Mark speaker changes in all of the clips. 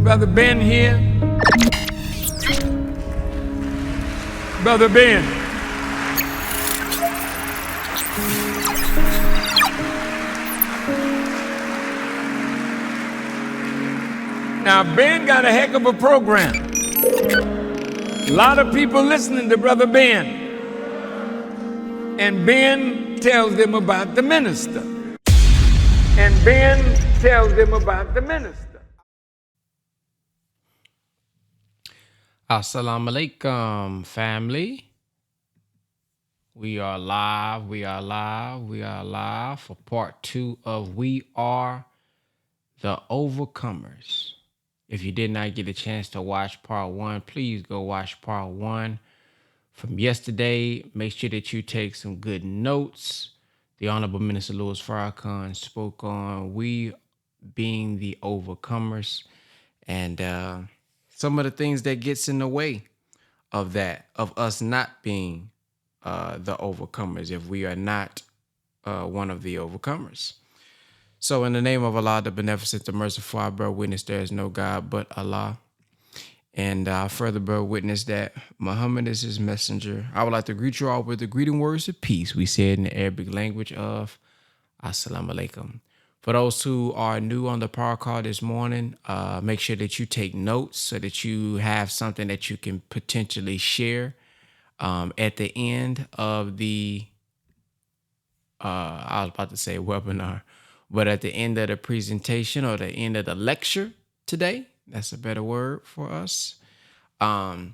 Speaker 1: Brother Ben here? Brother Ben. Now, Ben got a heck of a program. A lot of people listening to Brother Ben. And Ben tells them about the minister. And Ben tells them about the minister.
Speaker 2: Assalamu alaikum, family. We are live for part 2 of We Are the Overcomers. If you did not get a chance to watch part 1, please go watch part 1 from yesterday. Make sure that you take some good notes. The Honorable Minister Louis Farrakhan spoke on we being the overcomers and some of the things that gets in the way of that, of us not being the overcomers, if we are not one of the overcomers. So in the name of Allah, the beneficent, the merciful, I bear witness there is no God but Allah. And I further bear witness that Muhammad is his messenger. I would like to greet you all with the greeting words of peace. We say it in the Arabic language of Assalamu alaikum. For those who are new on the power call this morning, make sure that you take notes so that you have something that you can potentially share at the end of the, I was about to say webinar, but at the end of the presentation or the end of the lecture today. That's a better word for us. And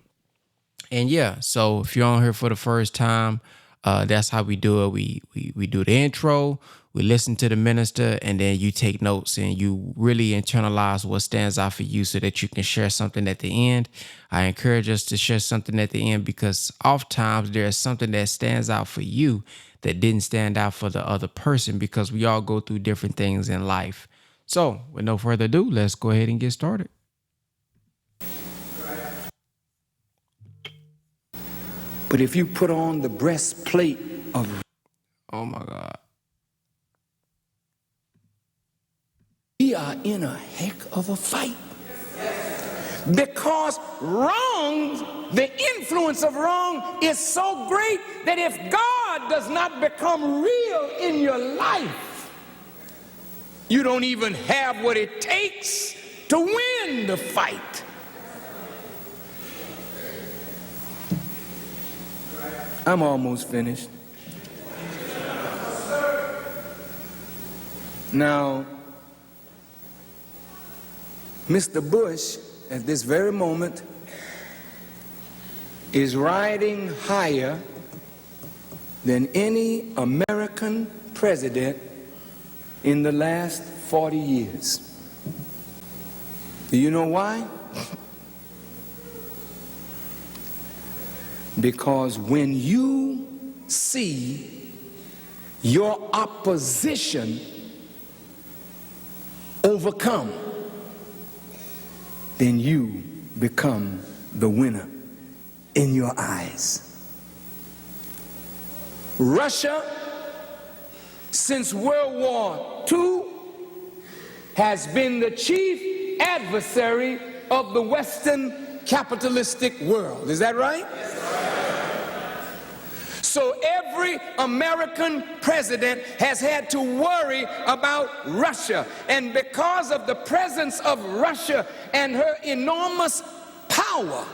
Speaker 2: yeah, so if you're on here for the first time, that's how we do it. We do the intro, we listen to the minister, and then you take notes and you really internalize what stands out for you so that you can share something at the end. I encourage us to share something at the end because oftentimes there's something that stands out for you that didn't stand out for the other person because we all go through different things in life. So with no further ado, let's go ahead and get started.
Speaker 1: But if you put on the breastplate of...
Speaker 2: Oh my God.
Speaker 1: We are in a heck of a fight. Because wrong, the influence of wrong is so great that if God does not become real in your life, you don't even have what it takes to win the fight. I'm almost finished. Now, Mr. Bush, at this very moment, is riding higher than any American president in the last 40 years. Do you know why? Because when you see your opposition overcome, then you become the winner in your eyes. Russia, since World War II, has been the chief adversary of the Western capitalistic world. Is that right? So every American president has had to worry about Russia. And because of the presence of Russia and her enormous power,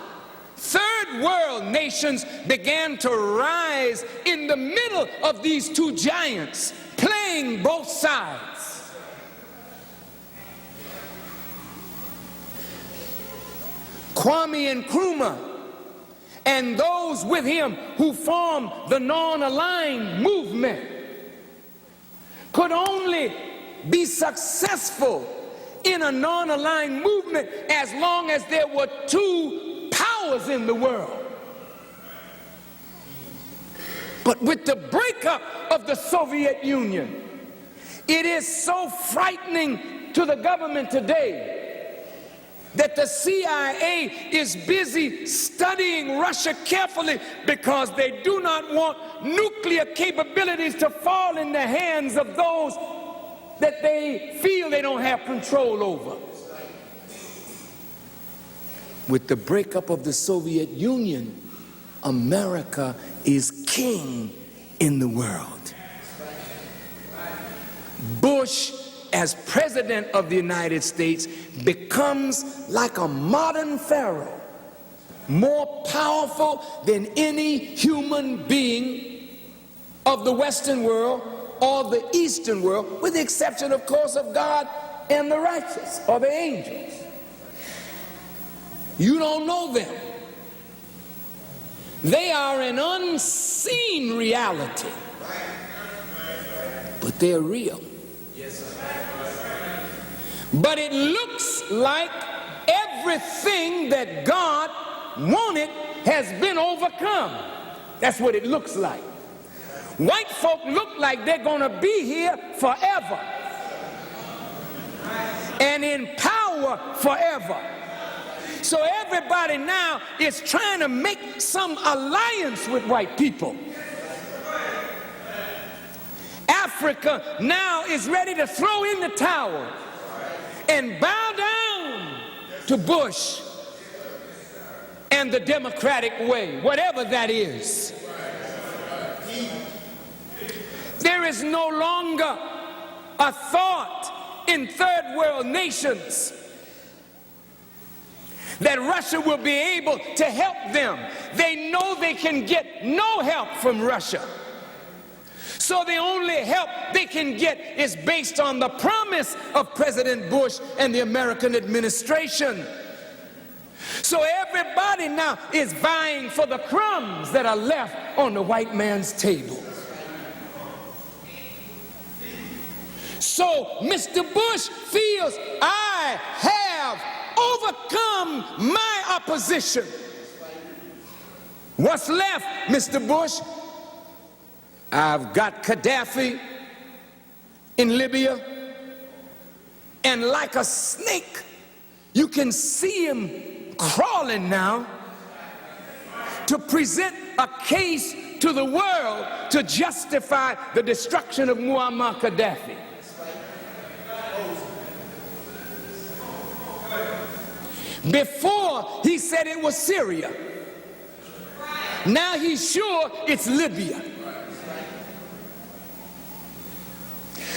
Speaker 1: third world nations began to rise in the middle of these two giants, playing both sides. Kwame Nkrumah and those with him who formed the non-aligned movement could only be successful in a non-aligned movement as long as there were two powers in the world. But with the breakup of the Soviet Union, it is so frightening to the government today that the CIA is busy studying Russia carefully because they do not want nuclear capabilities to fall in the hands of those that they feel they don't have control over. With the breakup of the Soviet Union, America is king in the world. Bush, as president of the United States, becomes like a modern pharaoh, more powerful than any human being of the Western world or the Eastern world, with the exception, of course, of God and the righteous or the angels. You don't know them. They are an unseen reality, but they're real. But it looks like everything that God wanted has been overcome. That's what it looks like. White folk look like they're going to be here forever and in power forever. So everybody now is trying to make some alliance with white people. Africa now is ready to throw in the towel and bow down to Bush and the democratic way, whatever that is. There is no longer a thought in third world nations that Russia will be able to help them. They know they can get no help from Russia. So the only help they can get is based on the promise of President Bush and the American administration. So everybody now is vying for the crumbs that are left on the white man's table. So Mr. Bush feels, I have overcome my opposition. What's left, Mr. Bush? I've got Gaddafi in Libya, and like a snake, you can see him crawling now to present a case to the world to justify the destruction of Muammar Gaddafi. Before, he said it was Syria. Now he's sure it's Libya.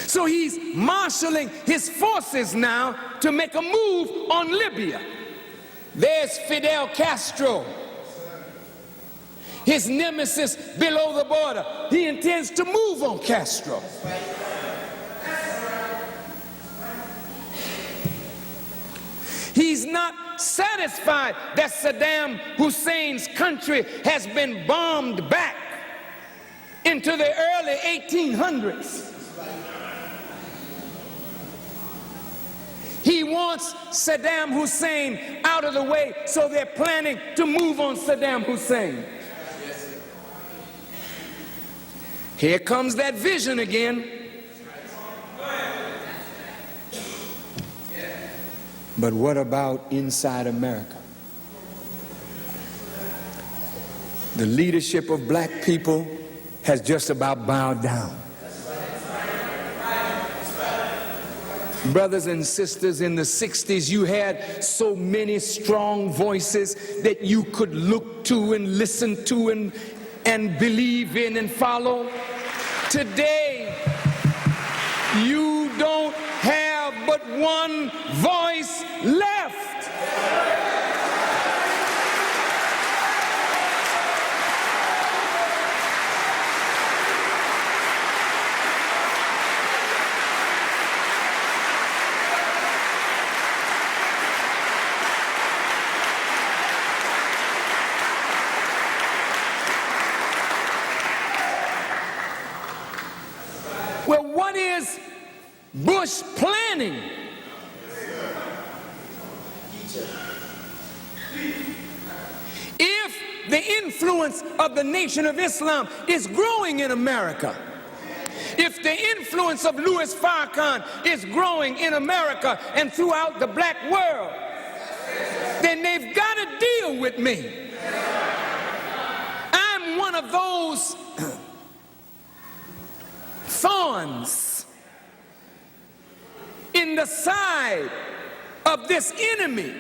Speaker 1: So he's marshaling his forces now to make a move on Libya. There's Fidel Castro, his nemesis below the border. He intends to move on Castro. He's not satisfied that Saddam Hussein's country has been bombed back into the early 1800s. He wants Saddam Hussein out of the way, so they're planning to move on Saddam Hussein. Here comes that vision again. But what about inside America? The leadership of black people has just about bowed down. Brothers and sisters, in the 60s, you had so many strong voices that you could look to and listen to and believe in and follow. Today, you don't have but one voice left. Well, what is Bush planning? If the influence of the Nation of Islam is growing in America, if the influence of Louis Farrakhan is growing in America and throughout the black world, then they've got to deal with me. I'm one of those thorns in the side of this enemy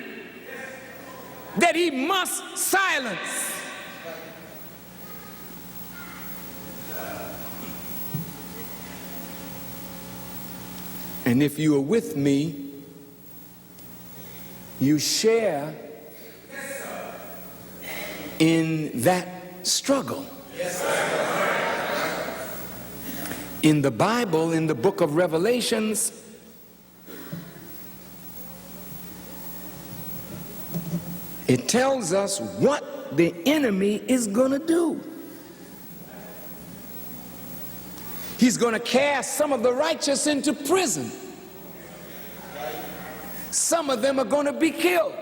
Speaker 1: that he must silence. And if you are with me, you share in that struggle. In the Bible, in the book of Revelations, it tells us what the enemy is going to do. He's going to cast some of the righteous into prison. Some of them are going to be killed.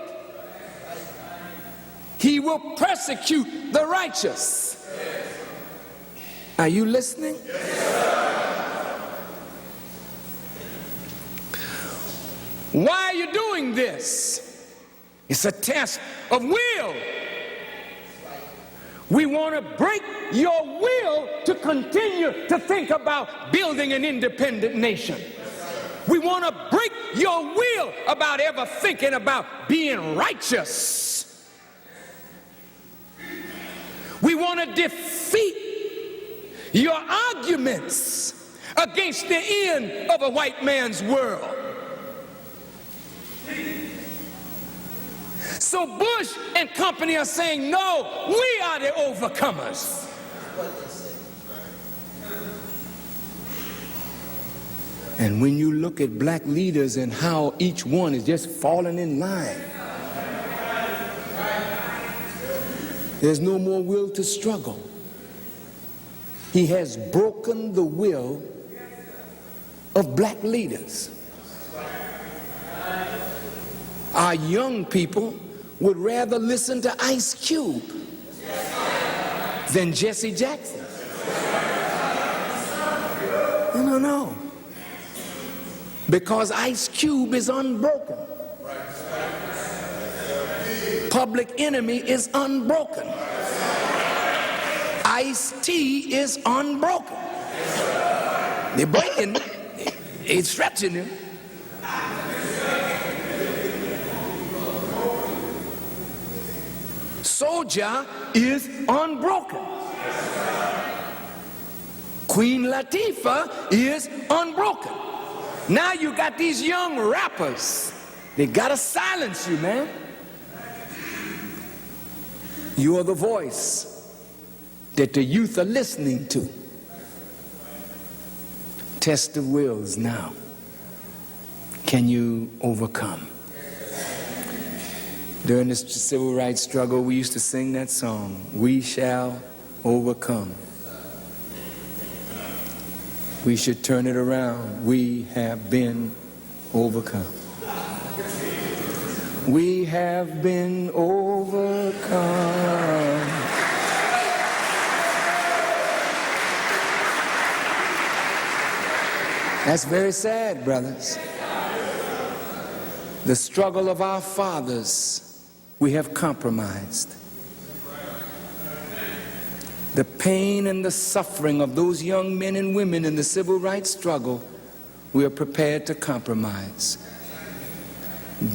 Speaker 1: He will persecute the righteous. Are you listening? Why are you doing this? It's a test of will. We want to break your will to continue to think about building an independent nation. We want to break your will about ever thinking about being righteous. We want to defeat your arguments against the end of a white man's world. So Bush and company are saying, no, we are the overcomers. And when you look at black leaders and how each one is just falling in line, there's no more will to struggle. He has broken the will of black leaders. Our young people would rather listen to Ice Cube than Jesse Jackson. No. Because Ice Cube is unbroken. Public Enemy is unbroken. Ice-T is unbroken. They're breaking, it's stretching him. Soulja is unbroken. Queen Latifah is unbroken. Now you got these young rappers. They gotta silence you, man. You are the voice that the youth are listening to. Test of wills now. Can you overcome? During the civil rights struggle, we used to sing that song, "We shall overcome." We should turn it around. We have been overcome. We have been overcome. That's very sad, brothers. The struggle of our fathers, we have compromised. The pain and the suffering of those young men and women in the civil rights struggle, we are prepared to compromise.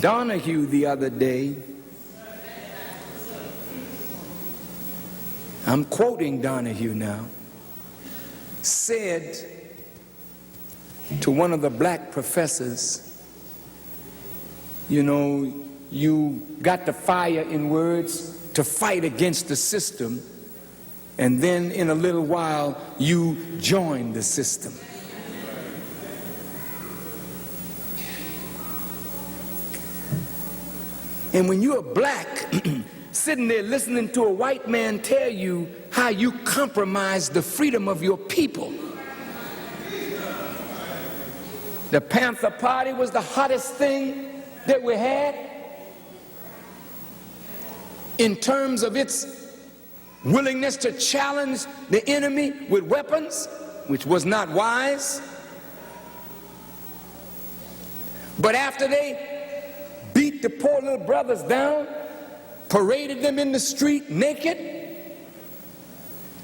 Speaker 1: Donahue the other day, I'm quoting Donahue now, said to one of the black professors, you know, you got the fire in words to fight against the system, and then in a little while you join the system. And when you're black, sitting there listening to a white man tell you how you compromise the freedom of your people. The Panther Party was the hottest thing that we had in terms of its willingness to challenge the enemy with weapons, which was not wise. But after they beat the poor little brothers down, paraded them in the street naked,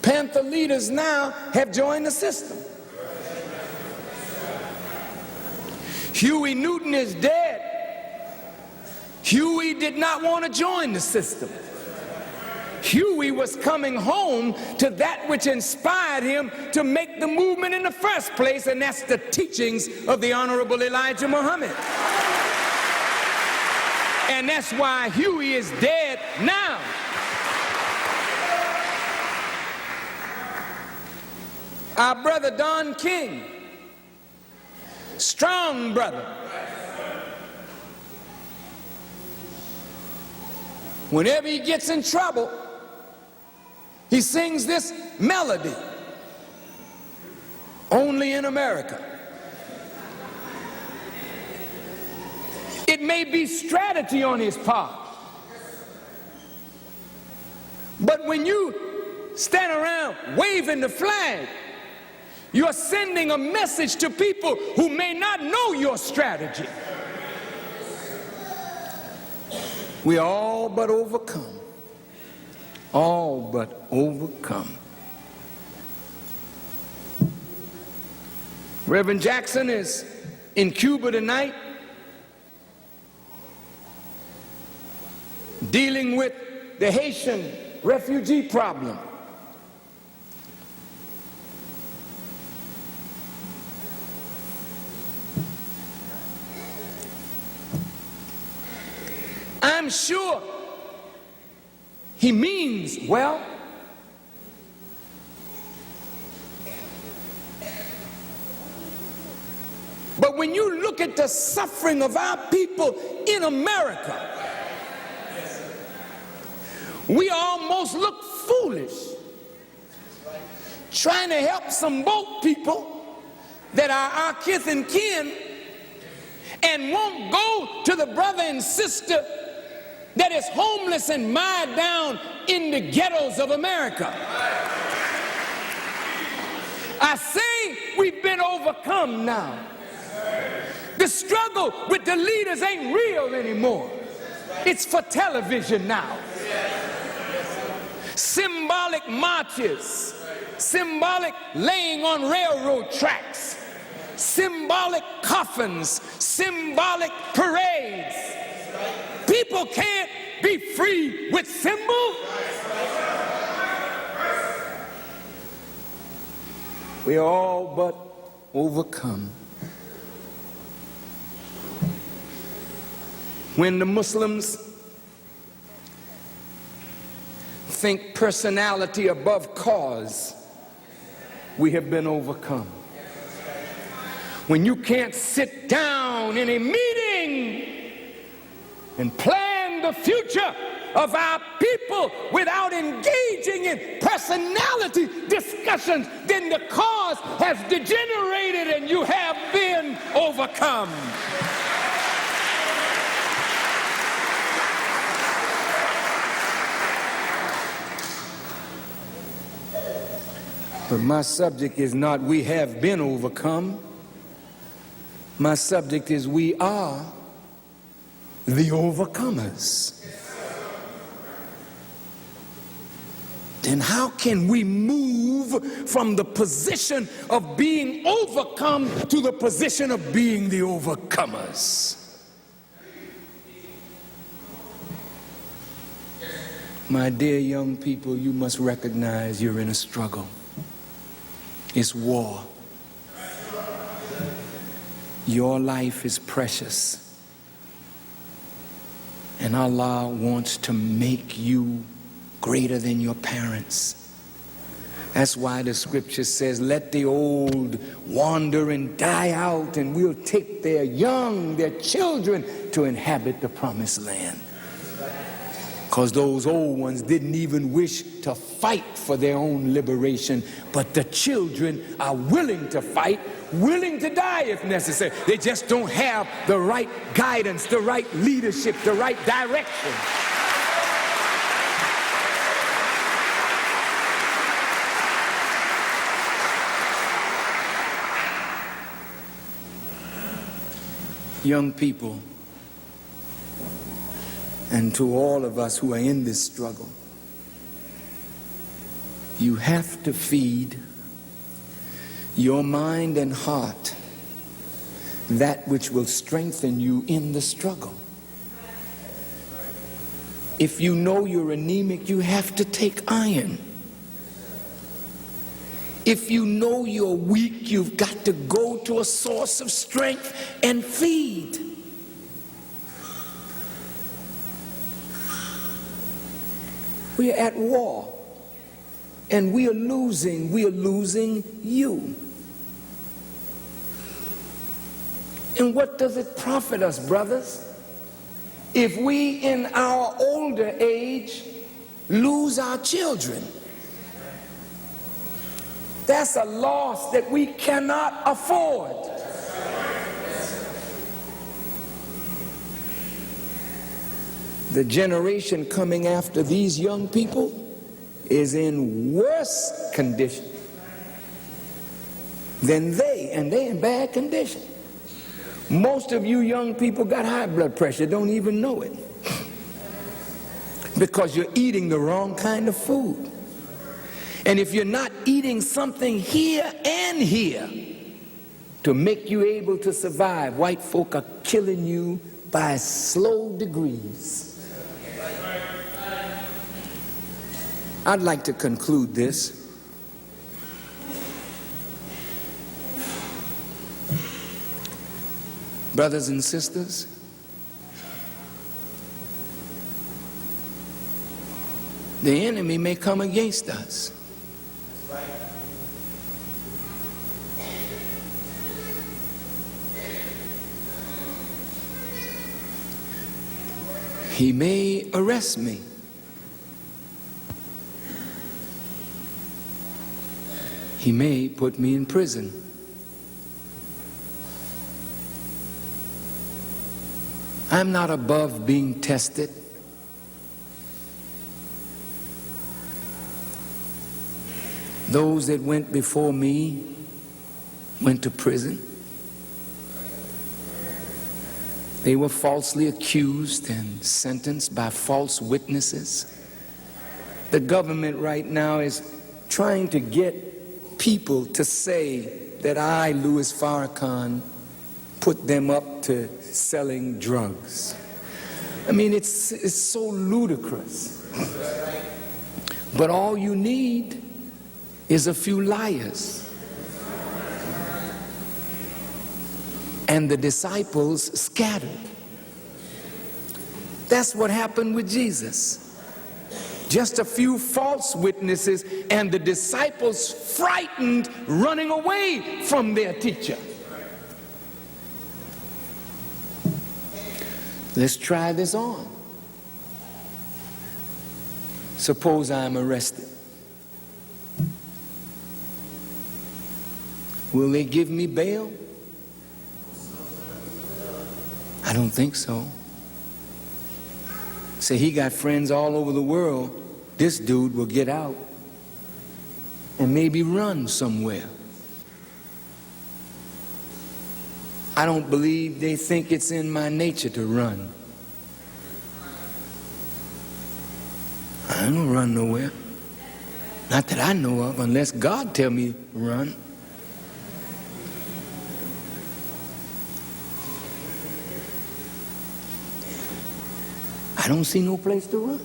Speaker 1: Panther leaders now have joined the system. Huey Newton is dead. Huey did not want to join the system. Huey was coming home to that which inspired him to make the movement in the first place, and that's the teachings of the Honorable Elijah Muhammad. And that's why Huey is dead now. Our brother Don King, strong brother. Whenever he gets in trouble, he sings this melody, only in America. It may be strategy on his part, but when you stand around waving the flag, you're sending a message to people who may not know your strategy. We are all but overcome. All but overcome. Reverend Jackson is in Cuba tonight, dealing with the Haitian refugee problem. I'm sure he means well. But when you look at the suffering of our people in America, we almost look foolish trying to help some boat people that are our kith and kin and won't go to the brother and sister that is homeless and mired down in the ghettos of America. I say we've been overcome now. The struggle with the leaders ain't real anymore. It's for television now. Symbolic marches, symbolic laying on railroad tracks, symbolic coffins, symbolic parades. People can't be free with symbol. We are all but overcome. When the Muslims think personality above cause, we have been overcome. When you can't sit down in a meeting and plan the future of our people without engaging in personality discussions, then the cause has degenerated and you have been overcome. But my subject is not we have been overcome. My subject is we are the overcomers. Then how can we move from the position of being overcome to the position of being the overcomers? My dear young people, you must recognize you're in a struggle. It's war. Your life is precious. And Allah wants to make you greater than your parents. That's why the scripture says, let the old wander and die out, and we'll take their young, their children, to inhabit the promised land. Because those old ones didn't even wish to fight for their own liberation, but the children are willing to fight, willing to die if necessary. They just don't have the right guidance, the right leadership, the right direction. Young people, and to all of us who are in this struggle, you have to feed your mind and heart that which will strengthen you in the struggle. If you know you're anemic, you have to take iron. If you know you're weak, you've got to go to a source of strength and feed. We are at war, and we are losing you. And what does it profit us, brothers, if we in our older age lose our children? That's a loss that we cannot afford. The generation coming after these young people is in worse condition than they, and they're in bad condition. Most of you young people got high blood pressure, don't even know it, because you're eating the wrong kind of food. And if you're not eating something here and here to make you able to survive, white folk are killing you by slow degrees. I'd like to conclude this. Brothers and sisters, the enemy may come against us. He may arrest me. He may put me in prison. I'm not above being tested. Those that went before me went to prison. They were falsely accused and sentenced by false witnesses. The government right now is trying to get people to say that I, Louis Farrakhan, put them up to selling drugs. I mean, it's so ludicrous. But all you need is a few liars. And the disciples scattered. That's what happened with Jesus. Just a few false witnesses and the disciples frightened, running away from their teacher. Let's try this on. Suppose I'm arrested. Will they give me bail? I don't think so. Say he got friends all over the world. This dude will get out and maybe run somewhere. I don't believe they think it's in my nature to run. I don't run nowhere. Not that I know of, unless God tell me to run. I don't see no place to run.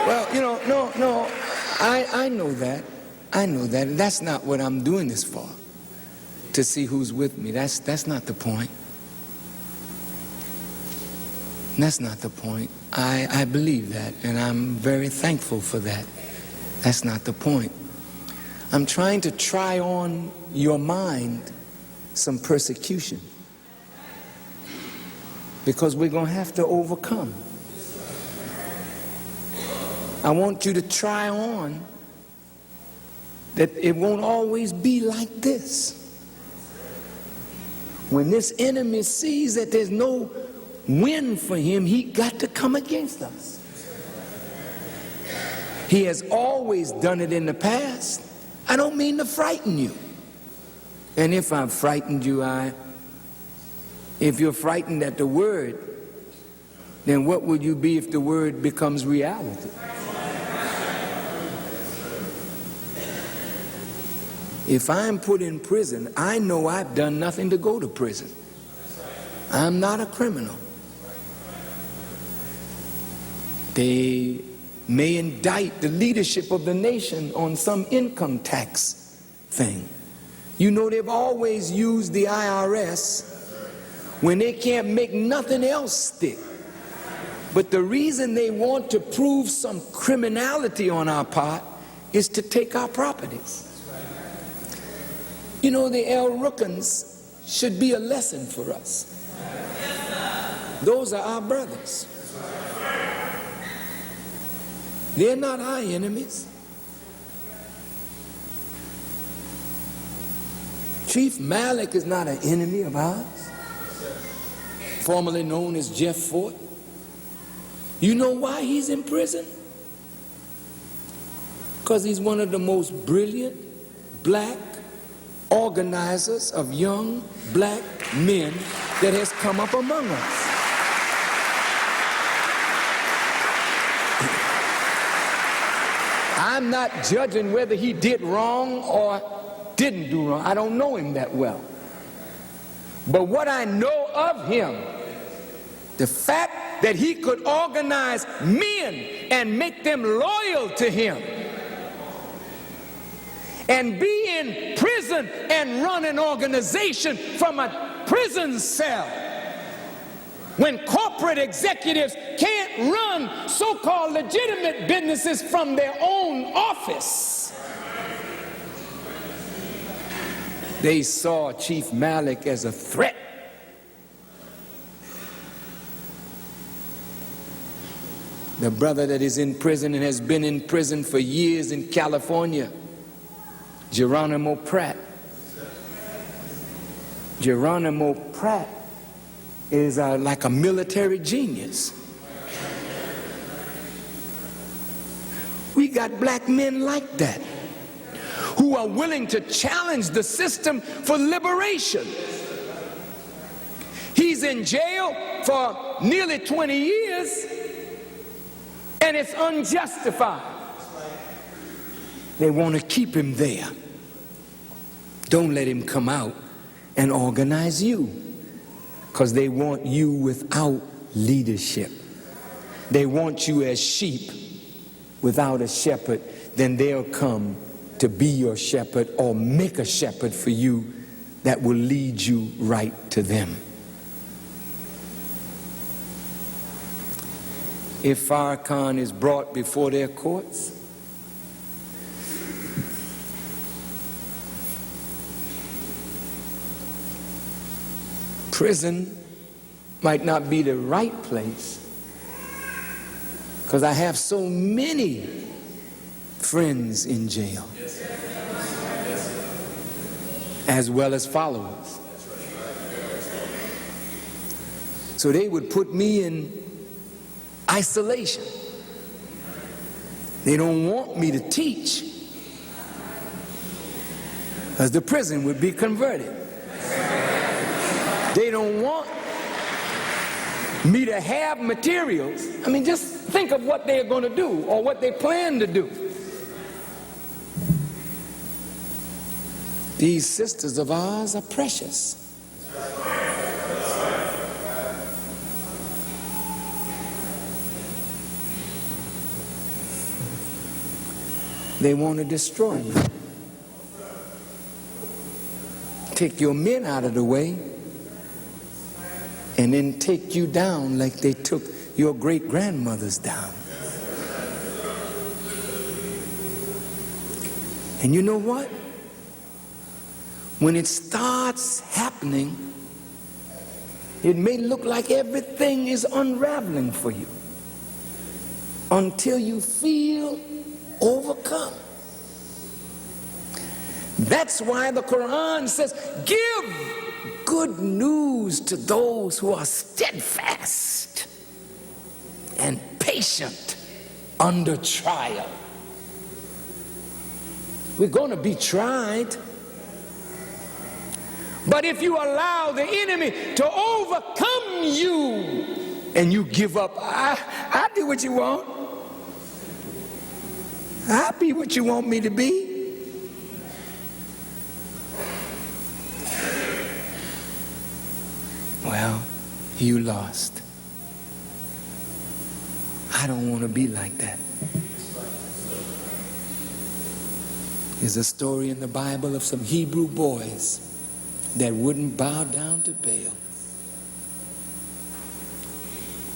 Speaker 1: Well, you know, no, I know that. I know that. That's not what I'm doing this for, to see who's with me. That's not the point. That's not the point. I believe that, and I'm very thankful for that. That's not the point. I'm trying to try on your mind some persecution, because we're going to have to overcome. I want you to try on that it won't always be like this. When this enemy sees that there's no win for him, he got to come against us. He has always done it in the past. I don't mean to frighten you. And if I've frightened you, if you're frightened at the word, then what would you be if the word becomes reality? If I'm put in prison, I know I've done nothing to go to prison. I'm not a criminal. They may indict the leadership of the nation on some income tax thing. You know, they've always used the IRS when they can't make nothing else stick. But the reason they want to prove some criminality on our part is to take our properties. You know, the El Rookans should be a lesson for us. Those are our brothers. They're not our enemies. Chief Malik is not an enemy of ours, formerly known as Jeff Fort. You know why he's in prison? Because he's one of the most brilliant black organizers of young black men that has come up among us. I'm not judging whether he did wrong or didn't do wrong. I don't know him that well. But what I know of him, the fact that he could organize men and make them loyal to him, and be in prison and run an organization from a prison cell, when corporate executives can't run so-called legitimate businesses from their own office. They saw Chief Malik as a threat. The brother that is in prison and has been in prison for years in California, Geronimo Pratt. Geronimo Pratt is like a military genius. We got black men like that who are willing to challenge the system for liberation. He's in jail for nearly 20 years and it's unjustified. They want to keep him there. Don't let him come out and organize you, because they want you without leadership. They want you as sheep without a shepherd. Then they'll come to be your shepherd or make a shepherd for you that will lead you right to them. If Farrakhan is brought before their courts, prison might not be the right place, because I have so many friends in jail, as well as followers. So they would put me in isolation. They don't want me to teach, because the prison would be converted. They don't want me to have materials. I mean, just think of what they're going to do or what they plan to do. These sisters of ours are precious. They want to destroy you. Take your men out of the way and then take you down like they took your great-grandmothers down. And you know what? When it starts happening, it may look like everything is unraveling for you until you feel overcome. That's why the Quran says, give good news to those who are steadfast and patient under trial. We're going to be tried. But if you allow the enemy to overcome you and you give up, I do what you want. I'll be what you want me to be. Well, you lost. I don't want to be like that. There's a story in the Bible of some Hebrew boys that wouldn't bow down to Baal.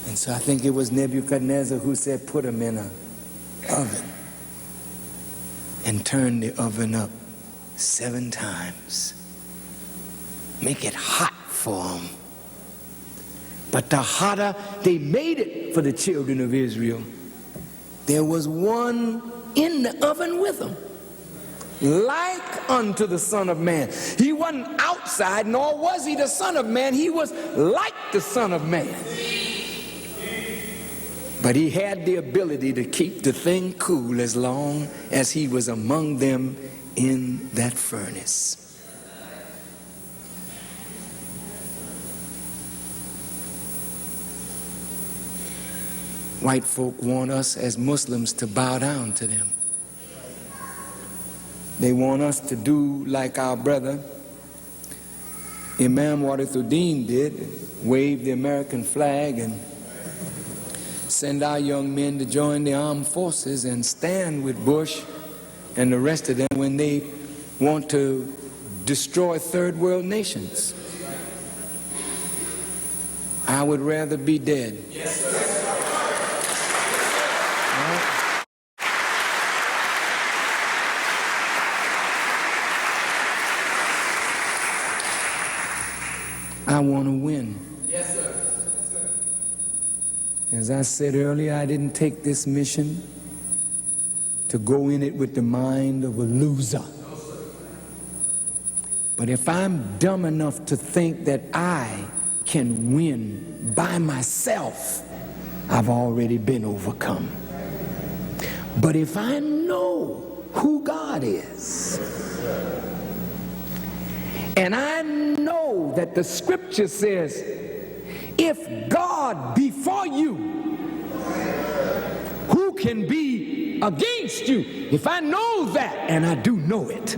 Speaker 1: And so I think it was Nebuchadnezzar who said, put them in an oven and turn the oven up 7 times. Make it hot for them. But the hotter they made it for the children of Israel, there was one in the oven with them, like unto the Son of Man. He wasn't outside, nor was he the Son of Man. He was like the Son of Man. But he had the ability to keep the thing cool as long as he was among them in that furnace. White folk want us as Muslims to bow down to them. They want us to do like our brother Imam Warithuddin did, wave the American flag and send our young men to join the armed forces and stand with Bush and the rest of them when they want to destroy third world nations. I would rather be dead. Yes, sir. I want to win. Yes, sir. Yes, sir. As I said earlier, I didn't take this mission to go in it with the mind of a loser. No, sir. But if I'm dumb enough to think that I can win by myself, I've already been overcome. But if I know who God is, and I know that the scripture says, if God be for you, who can be against you? If I know that, and I do know it,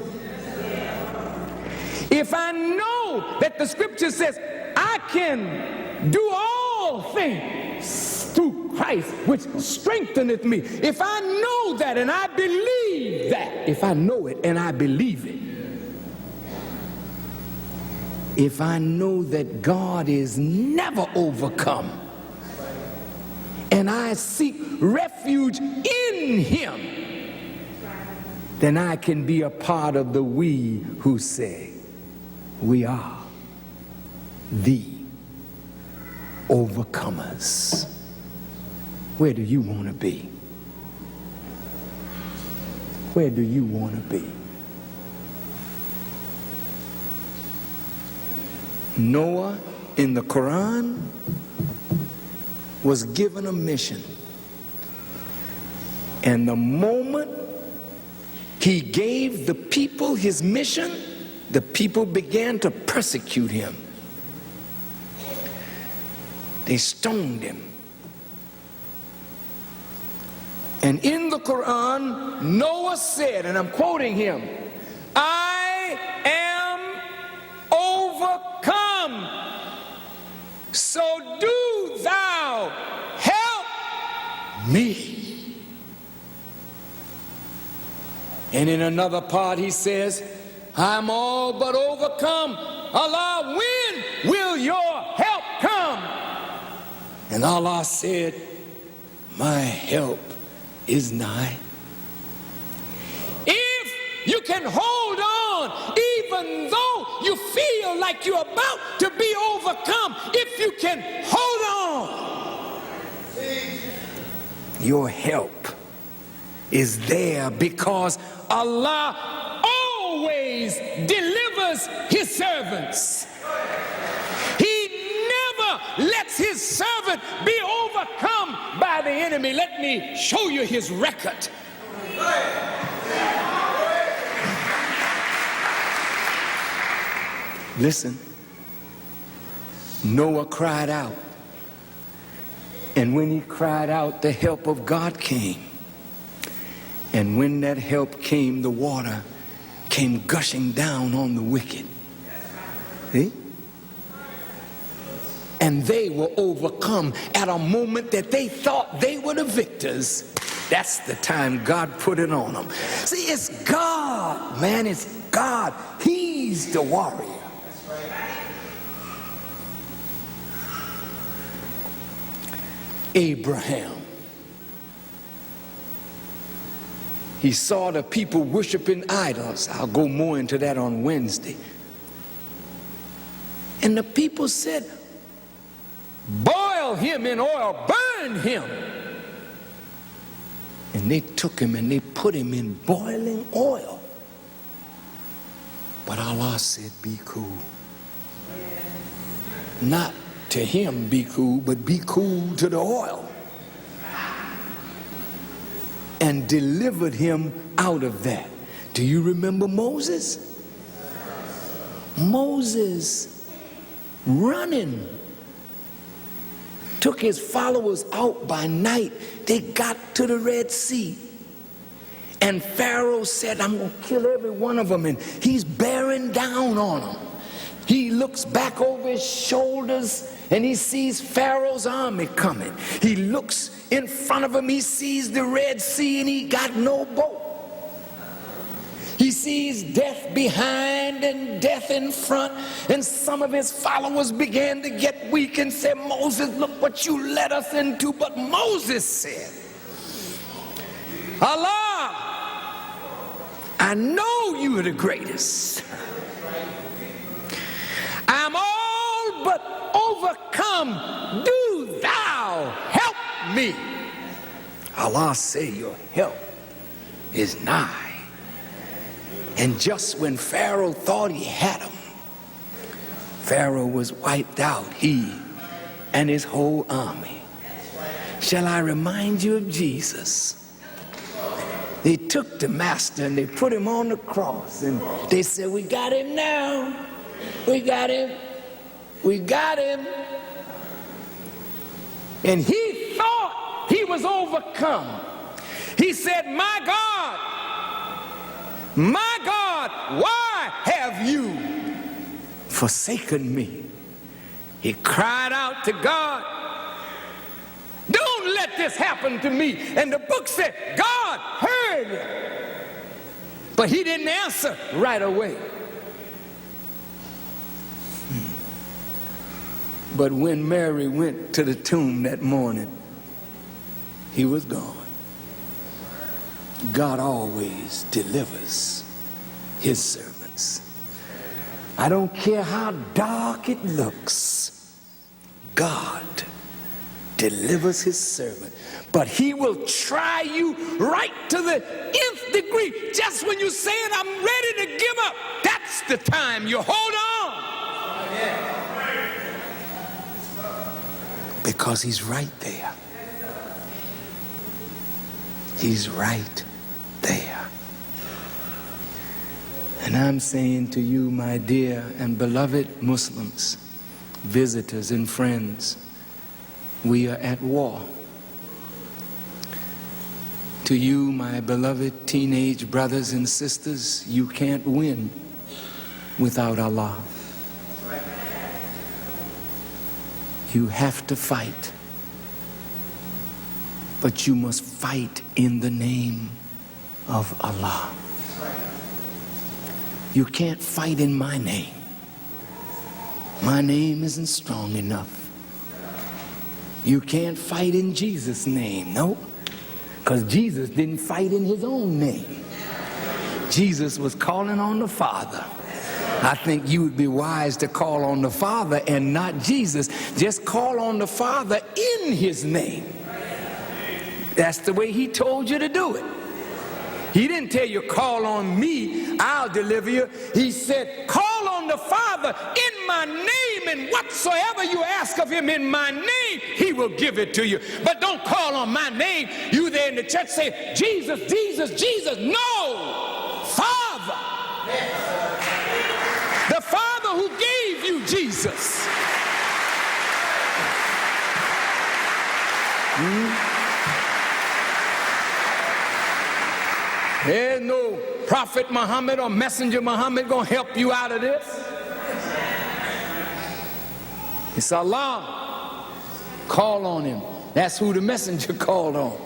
Speaker 1: if I know that the scripture says, I can do all things through Christ, which strengtheneth me. If I know that and I believe that, if I know it and I believe it, if I know that God is never overcome, and I seek refuge in him, then I can be a part of the we who say, we are the overcomers. Where do you want to be? Where do you want to be? Noah in the Quran was given a mission. And the moment he gave the people his mission, the people began to persecute him. They stoned him. And in the Quran, Noah said, and I'm quoting him, I am overcome, so do thou help me. And in another part he says, I'm all but overcome. Allah, when will your help come? And Allah said, my help is nigh. If you can hold on, even though you feel like you're about to be overcome, if you can hold on, your help is there, because Allah always delivers his servants. He never lets his servant be overcome by the enemy. Let me show you his record. Listen, Noah cried out, and when he cried out, the help of God came. And when that help came, the water came gushing down on the wicked. See? and they were overcome at a moment that they thought they were the victors. That's the time God put it on them. See, it's God, man, it's God. He's the warrior. Abraham, he saw the people worshiping idols. I'll go more into that on Wednesday. And the people said, boil him in oil, burn him. And they took him and they put him in boiling oil. But Allah said, be cool. Not to him be cool, but be cool to the oil. And delivered him out of that. Do you remember Moses? Moses running. Took his followers out by night. They got to the Red Sea. And Pharaoh said, I'm going to kill every one of them. And he's bearing down on them. He looks back over his shoulders and he sees Pharaoh's army coming. He looks in front of him. He sees the Red Sea and he got no boat. He sees death behind and death in front, and some of his followers began to get weak and said, Moses, look what you led us into. But Moses said, Allah, I know you are the greatest. I'm all but overcome. Do thou help me. Allah say your help is nigh. And just when Pharaoh thought he had him, Pharaoh was wiped out, he and his whole army. Shall I remind you of Jesus? They took the master and they put him on the cross and they said, we got him now. We got him. We got him. And he thought he was overcome. He said, my God, why have you forsaken me? He cried out to God, don't let this happen to me. And the book said, God heard him. But he didn't answer right away. But when Mary went to the tomb that morning, he was gone. God always delivers his servants. I don't care how dark it looks, God delivers his servant. But he will try you right to the nth degree. Just when you're saying, I'm ready to give up, that's the time you hold on. Because he's right there. He's right there. And I'm saying to you, my dear and beloved Muslims, visitors and friends, we are at war. To you, my beloved teenage brothers and sisters, you can't win without Allah. You have to fight. But you must fight in the name of Allah. You can't fight in my name. My name isn't strong enough. You can't fight in Jesus' name, no, because Jesus didn't fight in his own name. Jesus was calling on the Father. I think you would be wise to call on the Father and not Jesus. Just call on the Father in his name. That's the way he told you to do it. He didn't tell you, call on me, I'll deliver you. He said, call on the Father in my name, and whatsoever you ask of him in my name, he will give it to you. But don't call on my name. You there in the church say, Jesus, Jesus, Jesus. No, Father. The Father who gave you Jesus. There's no Prophet Muhammad or Messenger Muhammad gonna help you out of this. It's Allah. Call on him. That's who the messenger called on.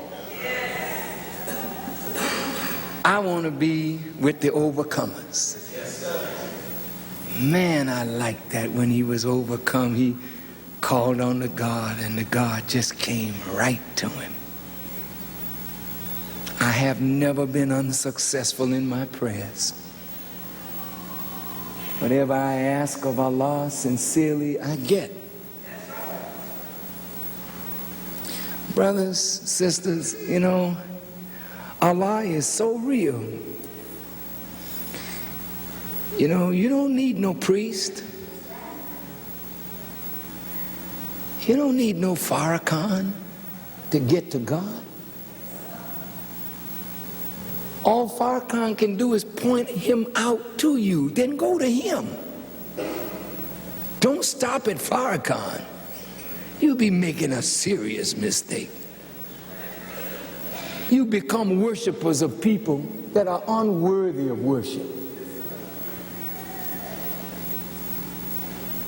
Speaker 1: I want to be with the overcomers. Man, I like that. When he was overcome, he called on the God, and the God just came right to him. I have never been unsuccessful in my prayers. Whatever I ask of Allah sincerely, I get. Brothers, sisters, you know, Allah is so real. You know, you don't need no priest. You don't need no Farrakhan to get to God. All Farrakhan can do is point him out to you. Then go to him. Don't stop at Farrakhan. You'll be making a serious mistake. You become worshipers of people that are unworthy of worship.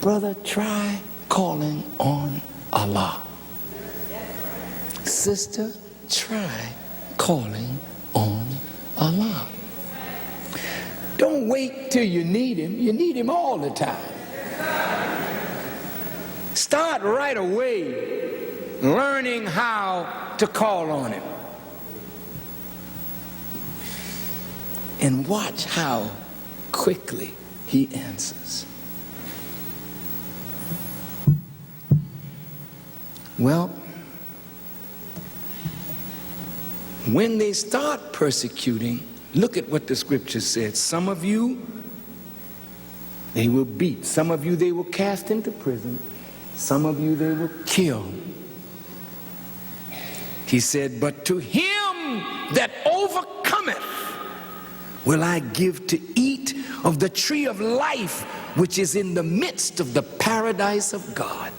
Speaker 1: Brother, try calling on Allah. Sister, try calling on Allah. Don't wait till you need him. You need him all the time. Start right away learning how to call on him. And watch how quickly he answers. Well, when they start persecuting, look at what the scripture said. Some of you, they will beat. Some of you, they will cast into prison. Some of you, they will kill. He said, but to him that overcometh will I give to eat of the tree of life, which is in the midst of the paradise of God.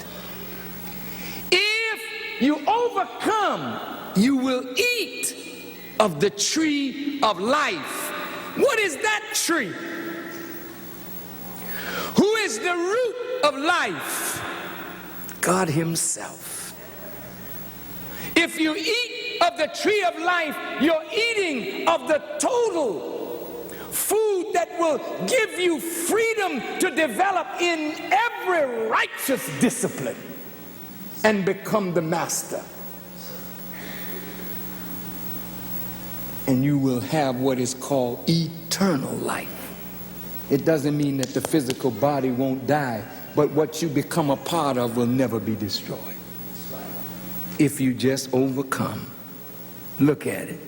Speaker 1: If you overcome, you will eat of the tree of life. What is that tree? Who is the root of life? God himself. If you eat of the tree of life, you're eating of the total food that will give you freedom to develop in every righteous discipline and become the master. And you will have what is called eternal life. It doesn't mean that the physical body won't die, but what you become a part of will never be destroyed. If you just overcome. Look at it.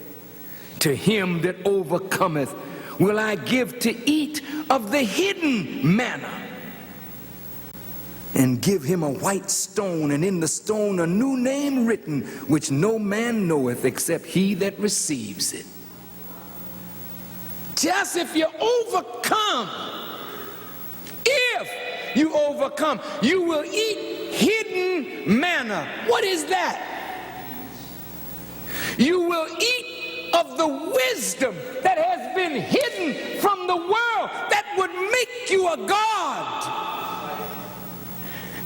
Speaker 1: To him that overcometh will I give to eat of the hidden manna, and give him a white stone, and in the stone a new name written, which no man knoweth except he that receives it. Just if you overcome, if you overcome, you will eat hidden manna. What is that? You will eat of the wisdom that has been hidden from the world that would make you a God.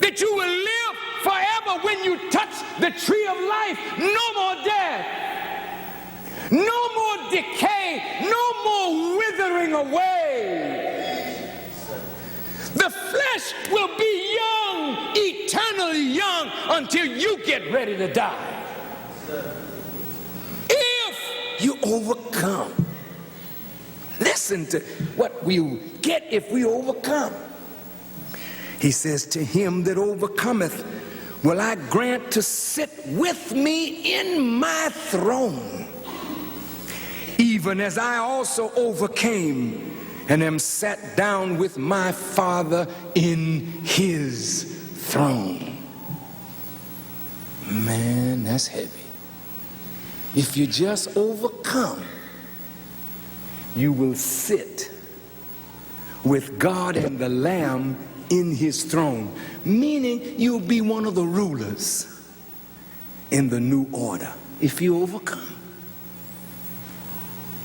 Speaker 1: That you will live forever when you touch the tree of life. No more death. No more decay. No more withering away. The flesh will be young, eternally young, until you get ready to die. If you overcome. Listen to what we get if we overcome. He says, to him that overcometh will I grant to sit with me in my throne, even as I also overcame and am sat down with my Father in his throne. Man, that's heavy. If you just overcome, you will sit with God and the Lamb in his throne, meaning you'll be one of the rulers in the new order. If you overcome,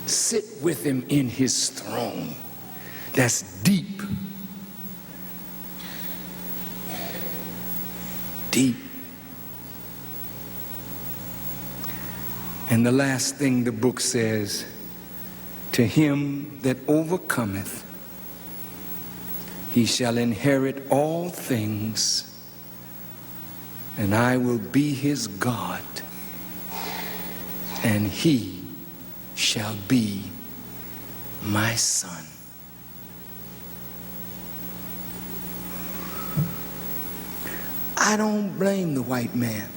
Speaker 1: sit with him in his throne. That's deep. deep. And the last thing the book says, to him that overcometh, he shall inherit all things, and I will be his God, and he shall be my son. I don't blame the white man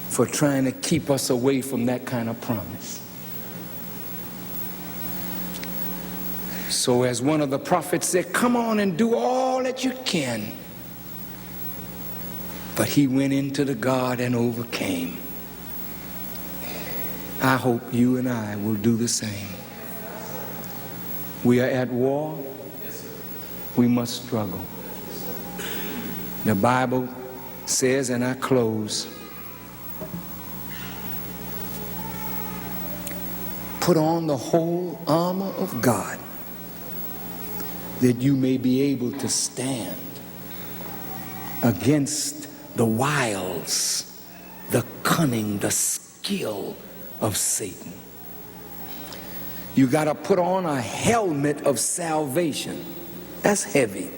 Speaker 1: for trying to keep us away from that kind of promise. So as one of the prophets said, come on and do all that you can. But he went into the garden and overcame. I hope you and I will do the same. We are at war. We must struggle. The Bible says, and I close, put on the whole armor of God, that you may be able to stand against the wiles, the cunning, the skill of Satan. You got to put on a helmet of salvation. That's heavy.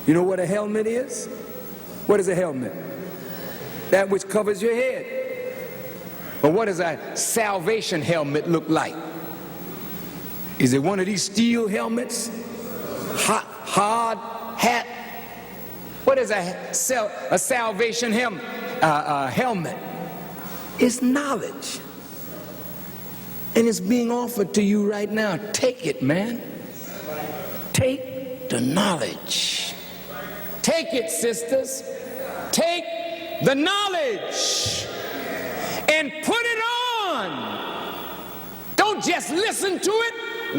Speaker 1: You know what a helmet is? What is a helmet? That which covers your head. But what does a salvation helmet look like? Is it one of these steel helmets? Hard hat? What is a salvation helmet? It's knowledge. And it's being offered to you right now. Take it, man. Take the knowledge. Take it, sisters. Take the knowledge and put it on. Don't just listen to it,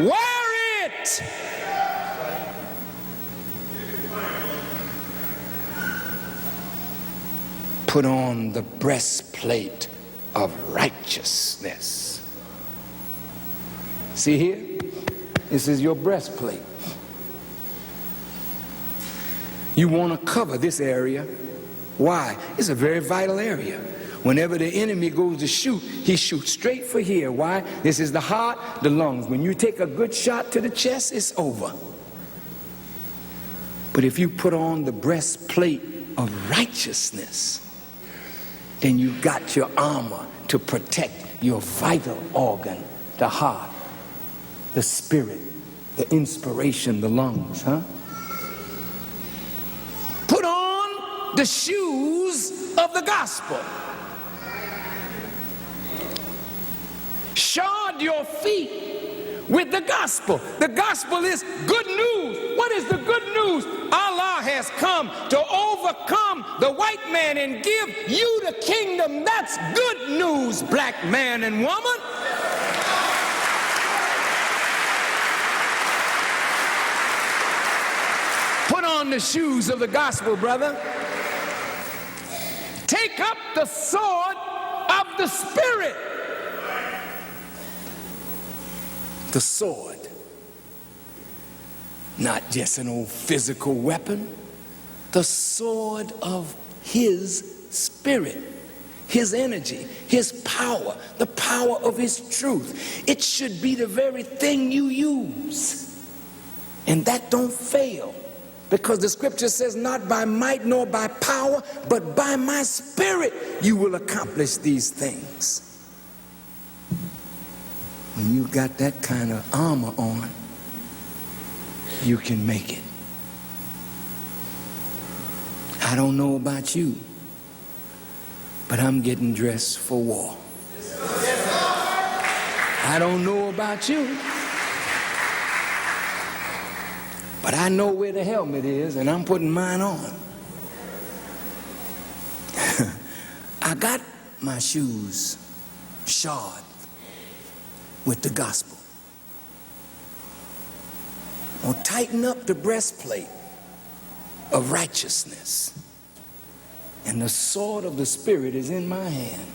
Speaker 1: wear it. Put on the breastplate of righteousness. See here? This is your breastplate. You want to cover this area. Why? It's a very vital area. Whenever the enemy goes to shoot, he shoots straight for here. Why? This is the heart, the lungs. When you take a good shot to the chest, it's over. But if you put on the breastplate of righteousness, then you got your armor to protect your vital organ, the heart, the spirit, the inspiration, the lungs, huh? Put on the shoes of the gospel. Shod your feet with the gospel. The gospel is good news. What is the good news? Allah has come to overcome the white man and give you the kingdom. That's good news, black man and woman. Put on the shoes of the gospel, brother. Take up the sword of the Spirit. The sword. Not just an old physical weapon. The sword of His Spirit. His energy, His power, the power of His truth. It should be the very thing you use. And that don't fail. Because the scripture says, not by might nor by power, but by my Spirit you will accomplish these things. When you got that kind of armor on, you can make it. I don't know about you, but I'm getting dressed for war. I don't know about you, but I know where the helmet is, and I'm putting mine on. I got my shoes shod with the gospel. I'll tighten up the breastplate of righteousness. And the sword of the Spirit is in my hand,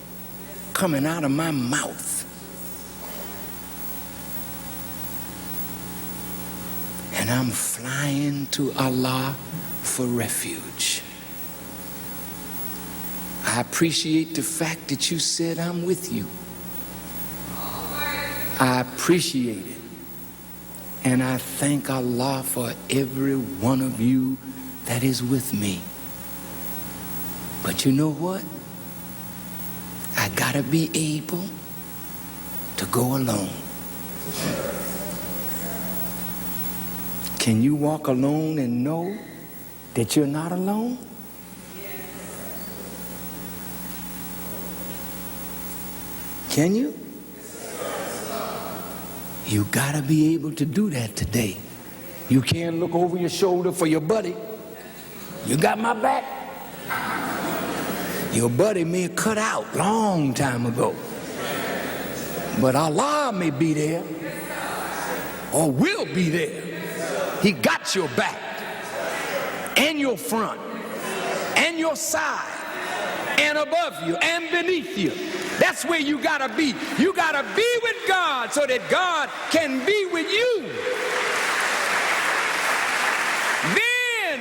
Speaker 1: coming out of my mouth. And I'm flying to Allah for refuge. I appreciate the fact that you said I'm with you. I appreciate it. And I thank Allah for every one of you that is with me. But you know what? I gotta be able to go alone. Can you walk alone and know that you're not alone? Can you? You gotta be able to do that today. You can't look over your shoulder for your buddy. You got my back? Your buddy may have cut out long time ago. But Allah may be there or will be there. He got your back and your front and your side and above you and beneath you. That's where you gotta be. You gotta be with God so that God can be with you. Then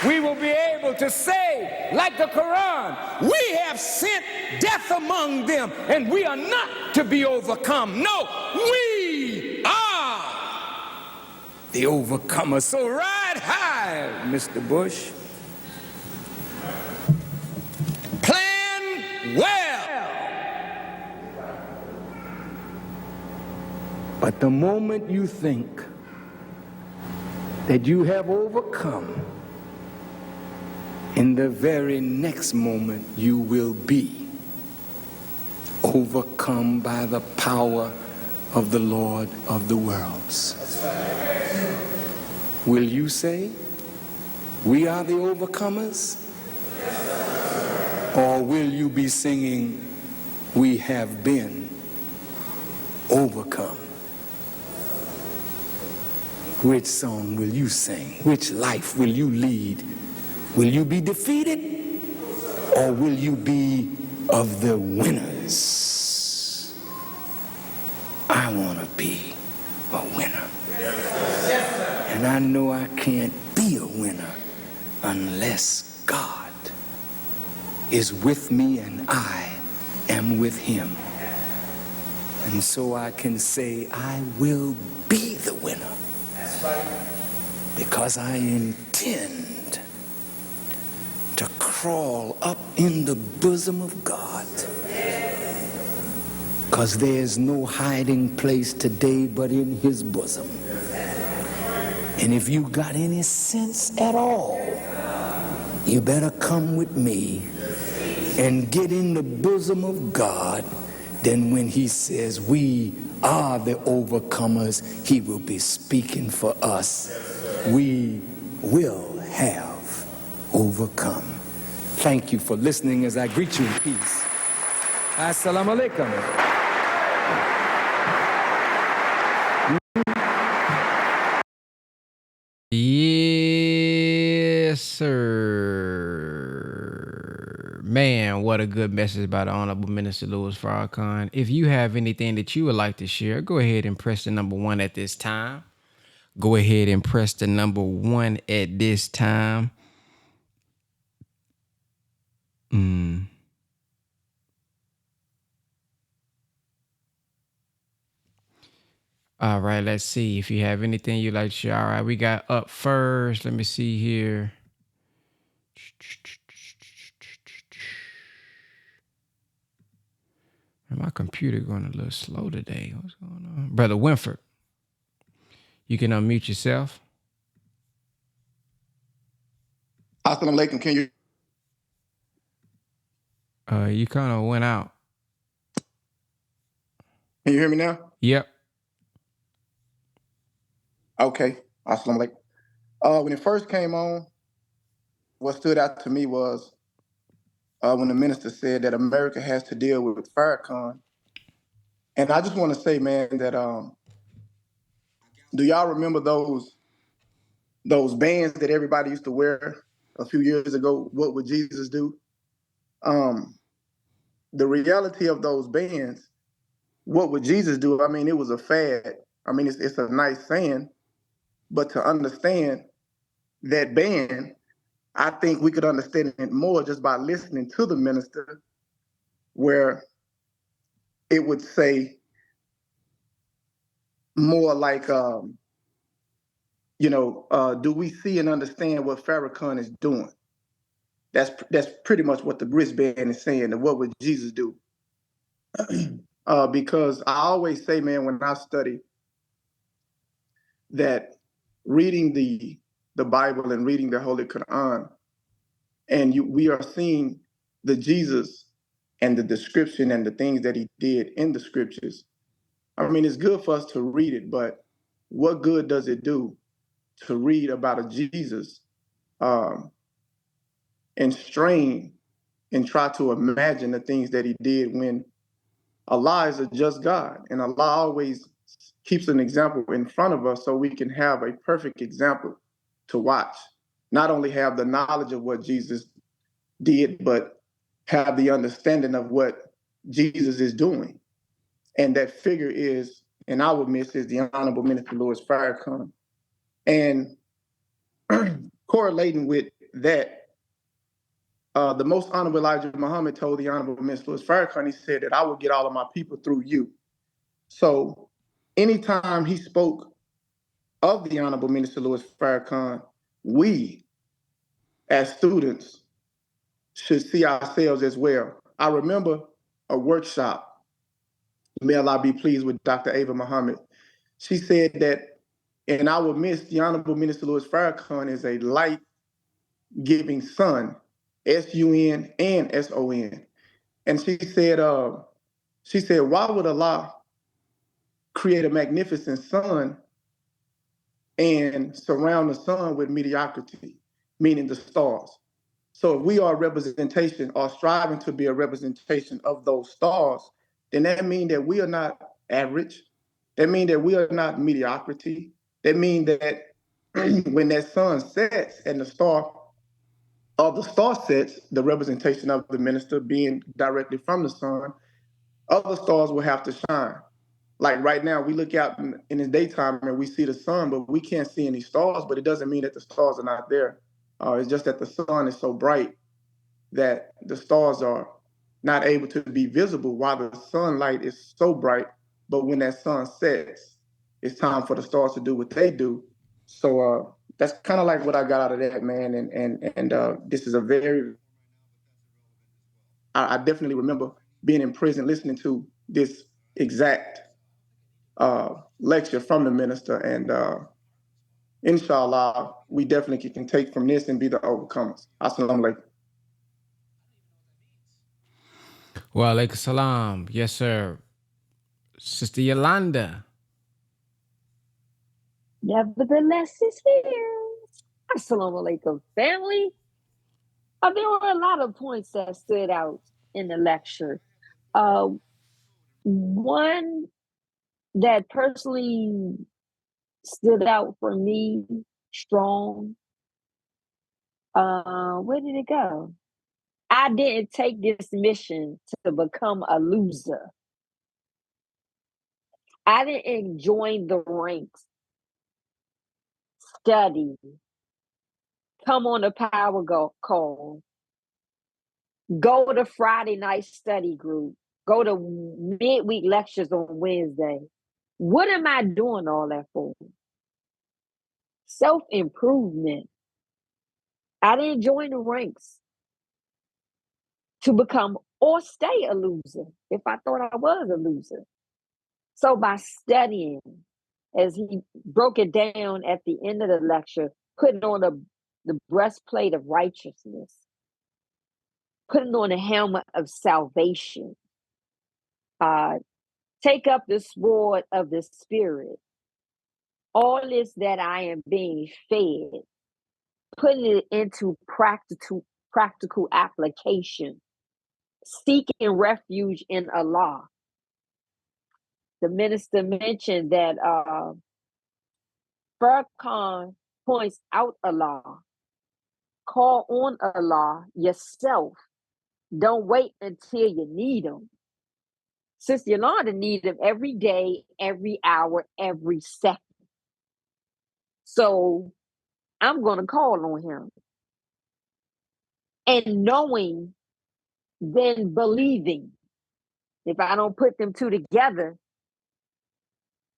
Speaker 1: we will be able to say, like the Quran, we have sent death among them and we are not to be overcome. No, we are the overcomer. So ride high, Mr. Bush. Plan well. But the moment you think that you have overcome, in the very next moment you will be overcome by the power of the Lord of the worlds. Will you say, we are the overcomers? Or will you be singing, we have been overcome? Which song will you sing? Which life will you lead? Will you be defeated? Or will you be of the winners? I want to be a winner. And I know I can't be a winner unless God is with me and I am with him. And so I can say, I will be the winner. That's right. Because I intend to crawl up in the bosom of God. Because there's no hiding place today but in his bosom. And if you got any sense at all, you better come with me and get in the bosom of God. Then when he says we are the overcomers, he will be speaking for us. We will have overcome. Thank you for listening as I greet you in peace. Assalamu alaikum.
Speaker 2: Yes, sir. Man, what a good message by the Honorable Minister Louis Farrakhan. If you have anything that you would like to share, go ahead and press the number 1 at this time. Go ahead and press the number 1 at this time. All right, let's see if you have anything you'd like to share. All right, we got up first. Let me see here. My computer going a little slow today. What's going on? Brother Winford, you can unmute yourself.
Speaker 3: Assalamu alaikum. Can you?
Speaker 2: You kind of went out.
Speaker 3: Can you hear me now?
Speaker 2: Yep.
Speaker 3: Okay. Assalamu alaikum. When it first came on, what stood out to me was when the minister said that America has to deal with Farrakhan. And I just want to say, man, that do y'all remember those bands that everybody used to wear a few years ago? What would Jesus do? The reality of those bands, what would Jesus do? I mean, it was a fad. I mean, it's a nice saying, but to understand that band, I think we could understand it more just by listening to the minister, where it would say more like, do we see and understand what Farrakhan is doing? That's pretty much what the wristband is saying. And what would Jesus do? Because I always say, man, when I study, that reading the Bible and reading the Holy Quran, and we are seeing the Jesus and the description and the things that he did in the scriptures. I mean, it's good for us to read it, but what good does it do to read about a Jesus um, and strain and try to imagine the things that he did, when Allah is a just God, and Allah always keeps an example in front of us so we can have a perfect example to watch. Not only have the knowledge of what Jesus did, but have the understanding of what Jesus is doing. And that figure is, in our midst, is the Honorable Minister Louis Farrakhan. And correlating with that, the Most Honorable Elijah Muhammad told the Honorable Minister Louis Farrakhan, he said that I will get all of my people through you. So anytime he spoke of the Honorable Minister Louis Farrakhan, we as students should see ourselves as well. I remember a workshop, may Allah be pleased, with Dr. Ava Muhammad. She said that in our midst, the Honorable Minister Louis Farrakhan is a light-giving sun, S-U-N and S-O-N. And she said, why would Allah create a magnificent sun and surround the sun with mediocrity, meaning the stars? So if we are a representation, or striving to be a representation of those stars, then that means that we are not average. That means that we are not mediocrity. That means that when that sun sets and the star sets, the representation of the minister being directly from the sun, other stars will have to shine. Like right now, we look out in the daytime and we see the sun, but we can't see any stars. But it doesn't mean that the stars are not there. It's just that the sun is so bright that the stars are not able to be visible while the sunlight is so bright. But when that sun sets, it's time for the stars to do what they do. So that's kind of like what I got out of that, man. And this is a very, I definitely remember being in prison listening to this exact lecture from the minister. And inshallah, we definitely can take from this and be the overcomers. Assalamu alaikum.
Speaker 2: Wa alaikum salam. Yes, sir. Sister Yolanda.
Speaker 4: Nevertheless, it's here. Assalamu alaikum, family. There were a lot of points that stood out in the lecture. One that personally stood out for me strong. Where did it go? I didn't take this mission to become a loser. I didn't join the ranks, study, come on a power call, go to Friday night study group, go to midweek lectures on Wednesday. What am I doing all that for? Self-improvement. I didn't join the ranks to become or stay a loser if I thought I was a loser. So by studying, as he broke it down at the end of the lecture, putting on the breastplate of righteousness, putting on the helmet of salvation, take up the sword of the Spirit. All this that I am being fed, putting it into practical application, seeking refuge in Allah. The minister mentioned that Farrakhan points out Allah. Call on Allah yourself. Don't wait until you need him. Sister Yolanda needs him every day, every hour, every second. So I'm going to call on him. and knowing than believing. If I don't put them two together,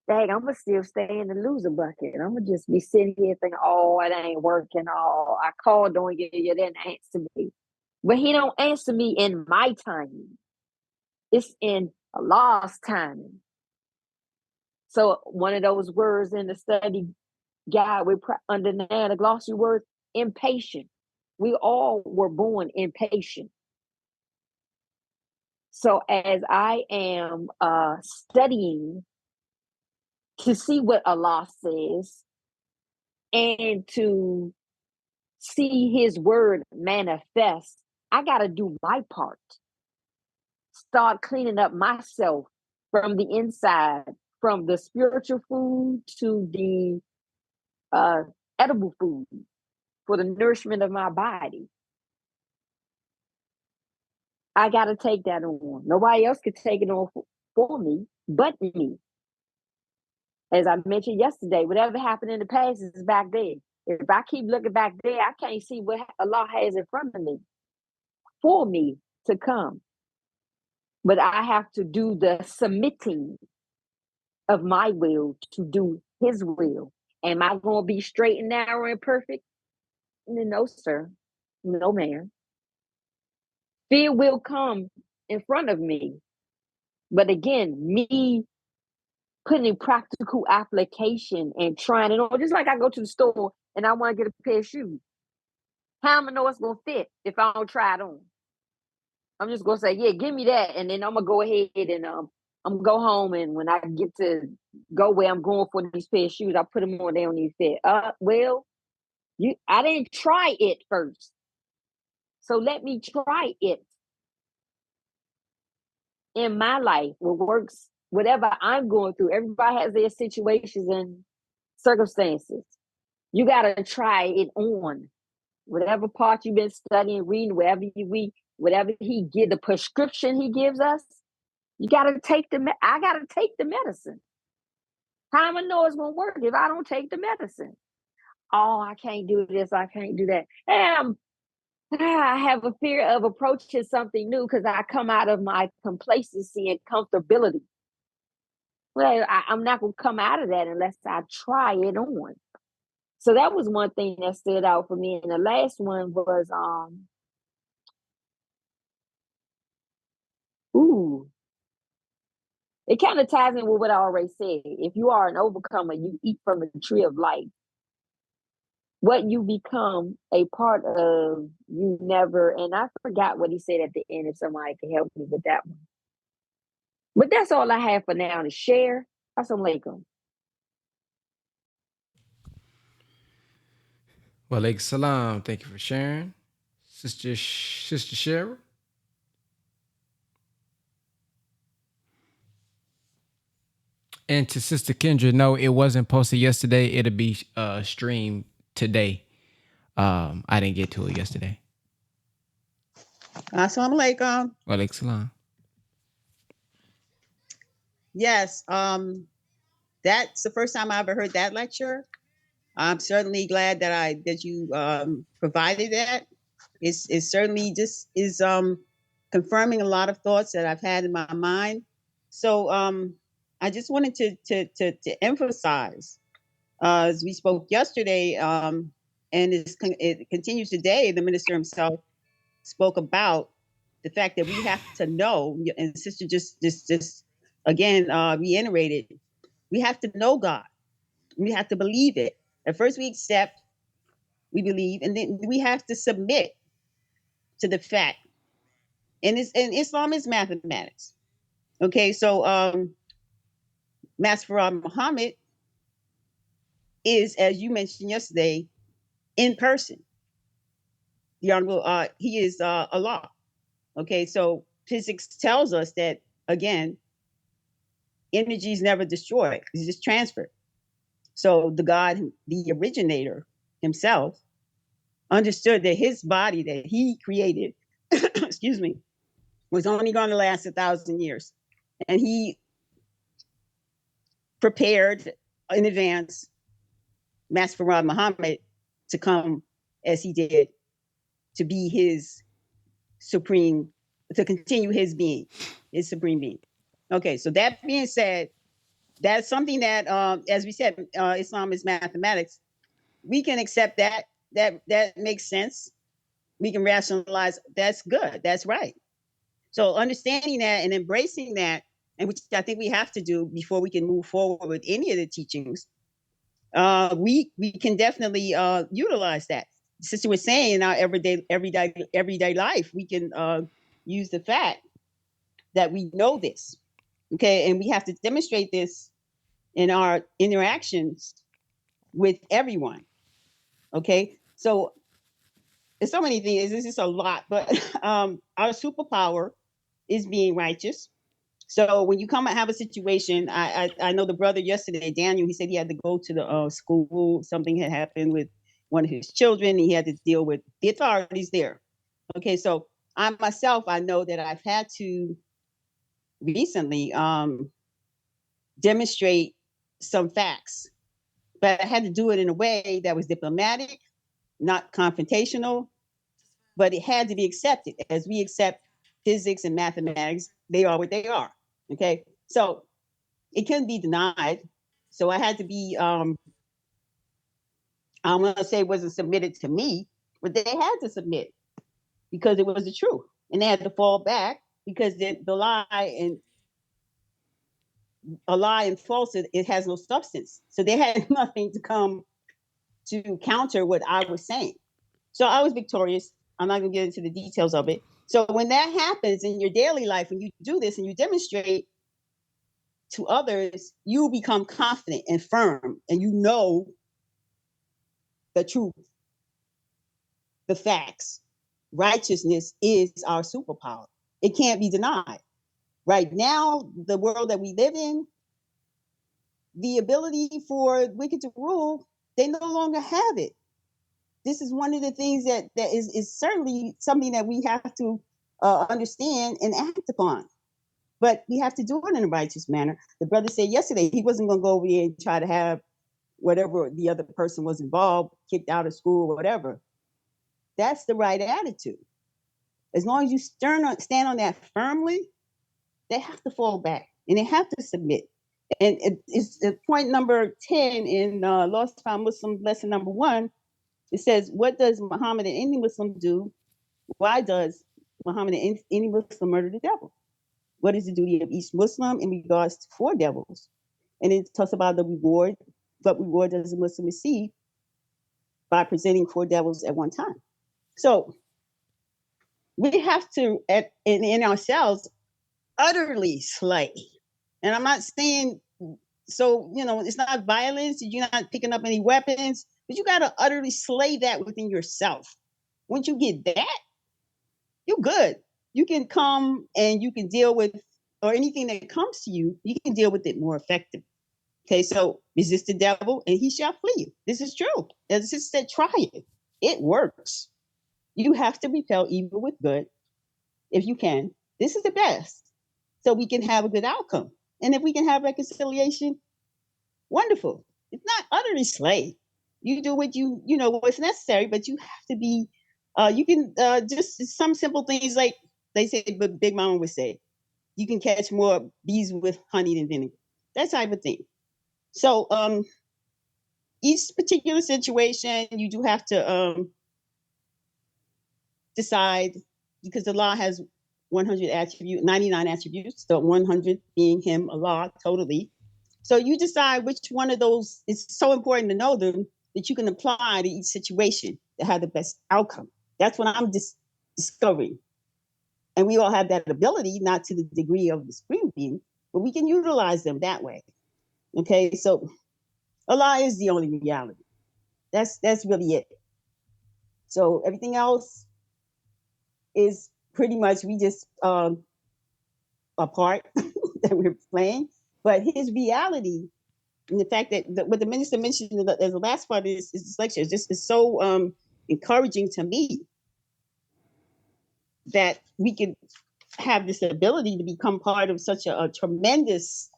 Speaker 4: dang, I'm gonna still stay in the loser bucket. I'm gonna just be sitting here thinking, oh, it ain't working. Oh, I called on you, you didn't answer me. But he don't answer me in my timing. It's in Allah's timing. So one of those words in the study guide, we understand the glossary word, impatient. We all were born impatient. So as I am studying to see what Allah says and to see his word manifest, I got to do my part. Start cleaning up myself from the inside, from the spiritual food to the edible food for the nourishment of my body. I got to take that on. Nobody else could take it on for me but me. As I mentioned yesterday, whatever happened in the past is back there. If I keep looking back there, I can't see what Allah has in front of me for me to come. But I have to do the submitting of my will to do his will. Am I going to be straight and narrow and perfect? No, sir. No, ma'am. Fear will come in front of me. But again, me putting in practical application and trying it on, just like I go to the store and I want to get a pair of shoes. How am I going to know it's going to fit if I don't try it on? I'm just going to say, yeah, give me that. And then I'm going to go ahead and I'm going to go home. And when I get to go where I'm going for these pair of shoes, I put them on, they don't even fit. Well, I didn't try it first. So let me try it in my life, what works, whatever I'm going through. Everybody has their situations and circumstances. You got to try it on. Whatever part you've been studying, reading, wherever you read, whatever he give, the prescription he gives us, you got to take I got to take the medicine. How am I know it's going to work if I don't take the medicine? Oh, I can't do this. I can't do that. I have a fear of approaching something new because I come out of my complacency and comfortability. Well, I'm not going to come out of that unless I try it on. So that was one thing that stood out for me. And the last one was, it kind of ties in with what I already said. If you are an overcomer, you eat from the tree of life. What you become a part of, you never, and I forgot what he said at the end, if somebody could help me with that one. But that's all I have for now to share. Assalamu alaikum.
Speaker 2: Wa alaikum salam. Thank you for sharing. Sister Cheryl. And to Sister Kendra, no, it wasn't posted yesterday. It'll be streamed today. I didn't get to it yesterday.
Speaker 5: Assalamu alaikum.
Speaker 2: Wa alaikum salam.
Speaker 5: Yes, that's the first time I ever heard that lecture. I'm certainly glad that you provided that. It's certainly just is confirming a lot of thoughts that I've had in my mind. So I just wanted to emphasize, as we spoke yesterday, and it continues today. The minister himself spoke about the fact that we have to know, and Sister just again reiterated, we have to know God. We have to believe it. At first we accept, we believe, and then we have to submit to the fact. And Islam is mathematics. Okay, so Master Farrakhan Muhammad is, as you mentioned yesterday, in person. The Honorable, he is Allah. Okay, so physics tells us that, again, energy is never destroyed, it's just transferred. So the God, the originator himself, understood that his body that he created, excuse me, was only going to last 1,000 years. And he prepared in advance Master Farad Muhammad to come as he did to be his supreme, to continue his being, his supreme being. Okay, so that being said, that's something that, as we said, Islam is mathematics. We can accept that. That makes sense. We can rationalize. That's good. That's right. So understanding that and embracing that, and which I think we have to do before we can move forward with any of the teachings, we can definitely utilize that. Sister was saying in our everyday life, we can use the fact that we know this, okay, and we have to demonstrate this in our interactions with everyone, okay. So there's so many things. This is a lot, but our superpower is being righteous. So when you come and have a situation, I know the brother yesterday, Daniel, he said he had to go to the school. Something had happened with one of his children. He had to deal with the authorities there. Okay, so I myself, I know that I've had to recently demonstrate some facts, but I had to do it in a way that was diplomatic, not confrontational, but it had to be accepted as we accept physics and mathematics. They are what they are. Okay, so it couldn't be denied. So I had to be, I'm going to say it wasn't submitted to me, but they had to submit because it was the truth. And they had to fall back because the lie and falsehood, it has no substance. So they had nothing to come to counter what I was saying. So I was victorious. I'm not going to get into the details of it. So when that happens in your daily life, when you do this and you demonstrate to others, you become confident and firm, and you know the truth, the facts. Righteousness is our superpower. It can't be denied. Right now, the world that we live in, the ability for wicked to rule, they no longer have it. This is one of the things that is certainly something that we have to understand and act upon. But we have to do it in a righteous manner. The brother said yesterday he wasn't going to go over there and try to have whatever the other person was involved, kicked out of school or whatever. That's the right attitude. As long as you stand on that firmly, they have to fall back and they have to submit. And it's point number 10 in Lost Found Muslim lesson number 1. It says, what does Muhammad and any Muslim do? Why does Muhammad and any Muslim murder the devil? What is the duty of each Muslim in regards to 4 devils? And it talks about the reward. What reward does a Muslim receive by presenting 4 devils at one time? So we have to, in ourselves, utterly slay. And I'm not saying, so, it's not violence, you're not picking up any weapons, but you got to utterly slay that within yourself. Once you get that, you're good. You can come and you can deal with, or anything that comes to you, you can deal with it more effectively. Okay, so resist the devil and he shall flee you. This is true. As it said, try it. It works. You have to repel evil with good if you can. This is the best. So we can have a good outcome. And if we can have reconciliation, wonderful. It's not utterly slay. You do what you know what's necessary, but you have to be, you can just some simple things like they say, but Big Mama would say, you can catch more bees with honey than vinegar. That type of thing. So each particular situation, you do have to decide, because the law has 100 attributes, 99 attributes, the 100 being him, Allah, totally. So you decide which one of those. It's so important to know them that you can apply to each situation to have the best outcome. That's what I'm discovering. And we all have that ability, not to the degree of the supreme being, but we can utilize them that way. Okay, so Allah is the only reality. That's really it. So everything else is pretty much we just a part that we're playing. But his reality, and the fact that what the minister mentioned as the last part of this lecture is so encouraging to me, that we can have this ability to become part of such a tremendous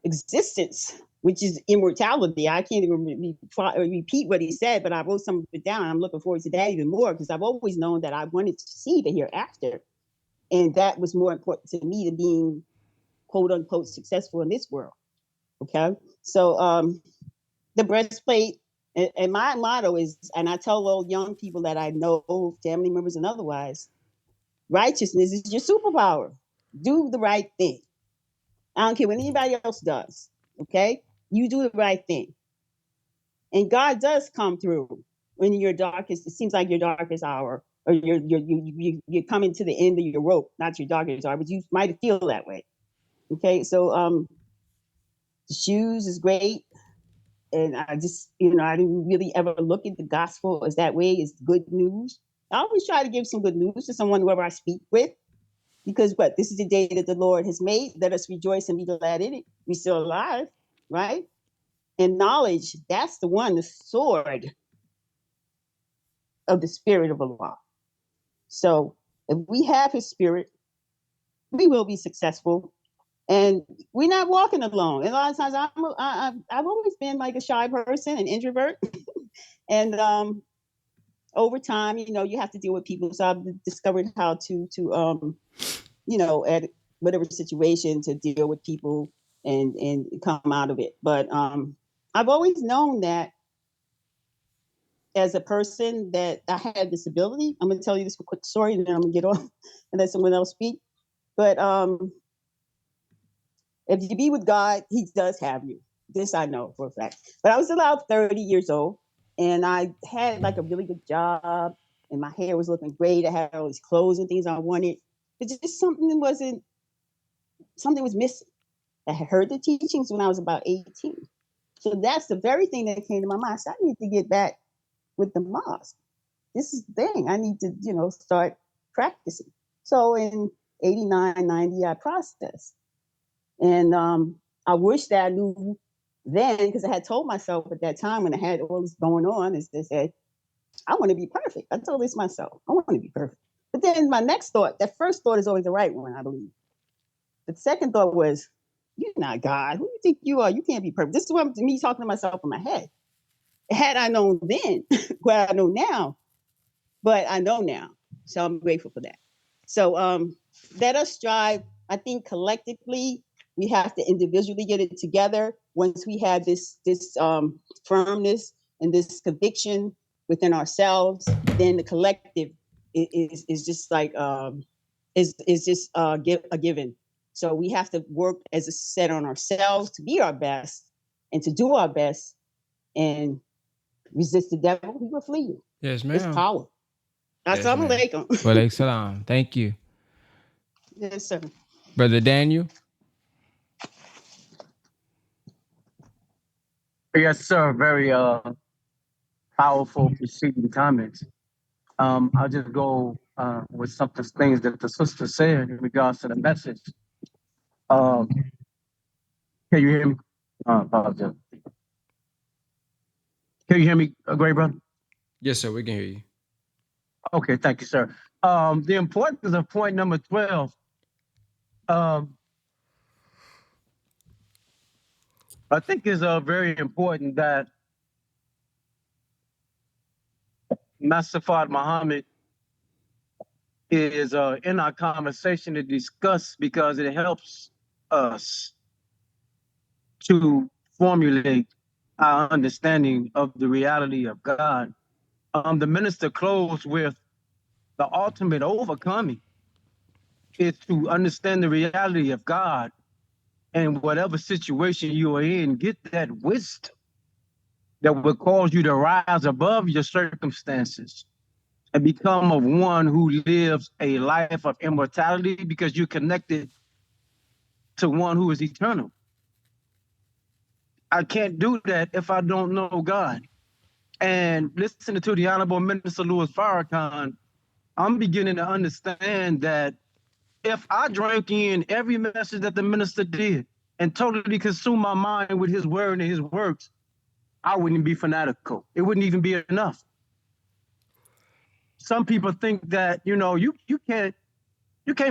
Speaker 5: existence which is immortality. I can't even repeat what he said, but I wrote some of it down. I'm looking forward to that even more because I've always known that I wanted to see the hereafter. And that was more important to me than being quote unquote successful in this world. Okay. So the breastplate, and my motto is, and I tell all young people that I know, family members and otherwise, righteousness is your superpower. Do the right thing. I don't care what anybody else does. Okay. You do the right thing. And God does come through when your darkest, it seems like your darkest hour, or you're coming to the end of your rope, not your darkest hour, but you might feel that way. Okay, so the shoes is great. And I just, I didn't really ever look at the gospel as that way. It's good news. I always try to give some good news to someone, whoever I speak with, because this is the day that the Lord has made. Let us rejoice and be glad in it. We're still alive, right? And knowledge, that's the one, the sword of the spirit of Allah. So if we have his spirit, we will be successful. And we're not walking alone. And a lot of times I've always been like a shy person, an introvert. And over time, you have to deal with people. So I've discovered how to at whatever situation to deal with people and come out of it. But I've always known that as a person that I had a disability. I'm going to tell you this quick story and then I'm going to get off and let someone else speak. But if you be with God, he does have you. This I know for a fact. But I was about 30 years old and I had like a really good job and my hair was looking great. I had all these clothes and things I wanted. But just something was missing. I had heard the teachings when I was about 18. So that's the very thing that came to my mind. So I need to get back with the mosque. This is the thing. I need to, start practicing. So in 89, 90, I processed. And I wish that I knew then, because I had told myself at that time when I had all this going on, is they said, I want to be perfect. I told this myself, I want to be perfect. But then my next thought, that first thought is always the right one, I believe. The second thought was, you're not God. Who do you think you are? You can't be perfect. This is what me talking to myself in my head. Had I known then what I know now, but I know now. So I'm grateful for that. So let us strive. I think collectively, we have to individually get it together. Once we have this firmness and this conviction within ourselves, then the collective is just like is just a given. So we have to work as a set on ourselves to be our best and to do our best and resist the devil. He will flee.
Speaker 2: Yes, ma'am.
Speaker 5: It's power. Assalamu alaikum.
Speaker 2: Walaikum salam. Thank you.
Speaker 5: Yes, sir.
Speaker 2: Brother Daniel.
Speaker 6: Yes, sir. Very powerful preceding comments. I'll just go with some things that the sister said in regards to the message. Can you hear me? Apologize. Can you hear me, great brother?
Speaker 2: Yes, sir. We can hear you.
Speaker 6: Okay, thank you, sir. The importance of point number 12. I think is very important that Master Fard Muhammad is in our conversation to discuss, because it helps us to formulate our understanding of the reality of God. The minister closed with the ultimate overcoming is to understand the reality of God, and whatever situation you are in, get that wisdom that will cause you to rise above your circumstances and become of one who lives a life of immortality, because you're connected to one who is eternal. I can't do that if I don't know God. And listening to the Honorable Minister Louis Farrakhan, I'm beginning to understand that if I drank in every message that the minister did and totally consume my mind with his word and his works, I wouldn't be fanatical. It wouldn't even be enough. Some people think that, you can't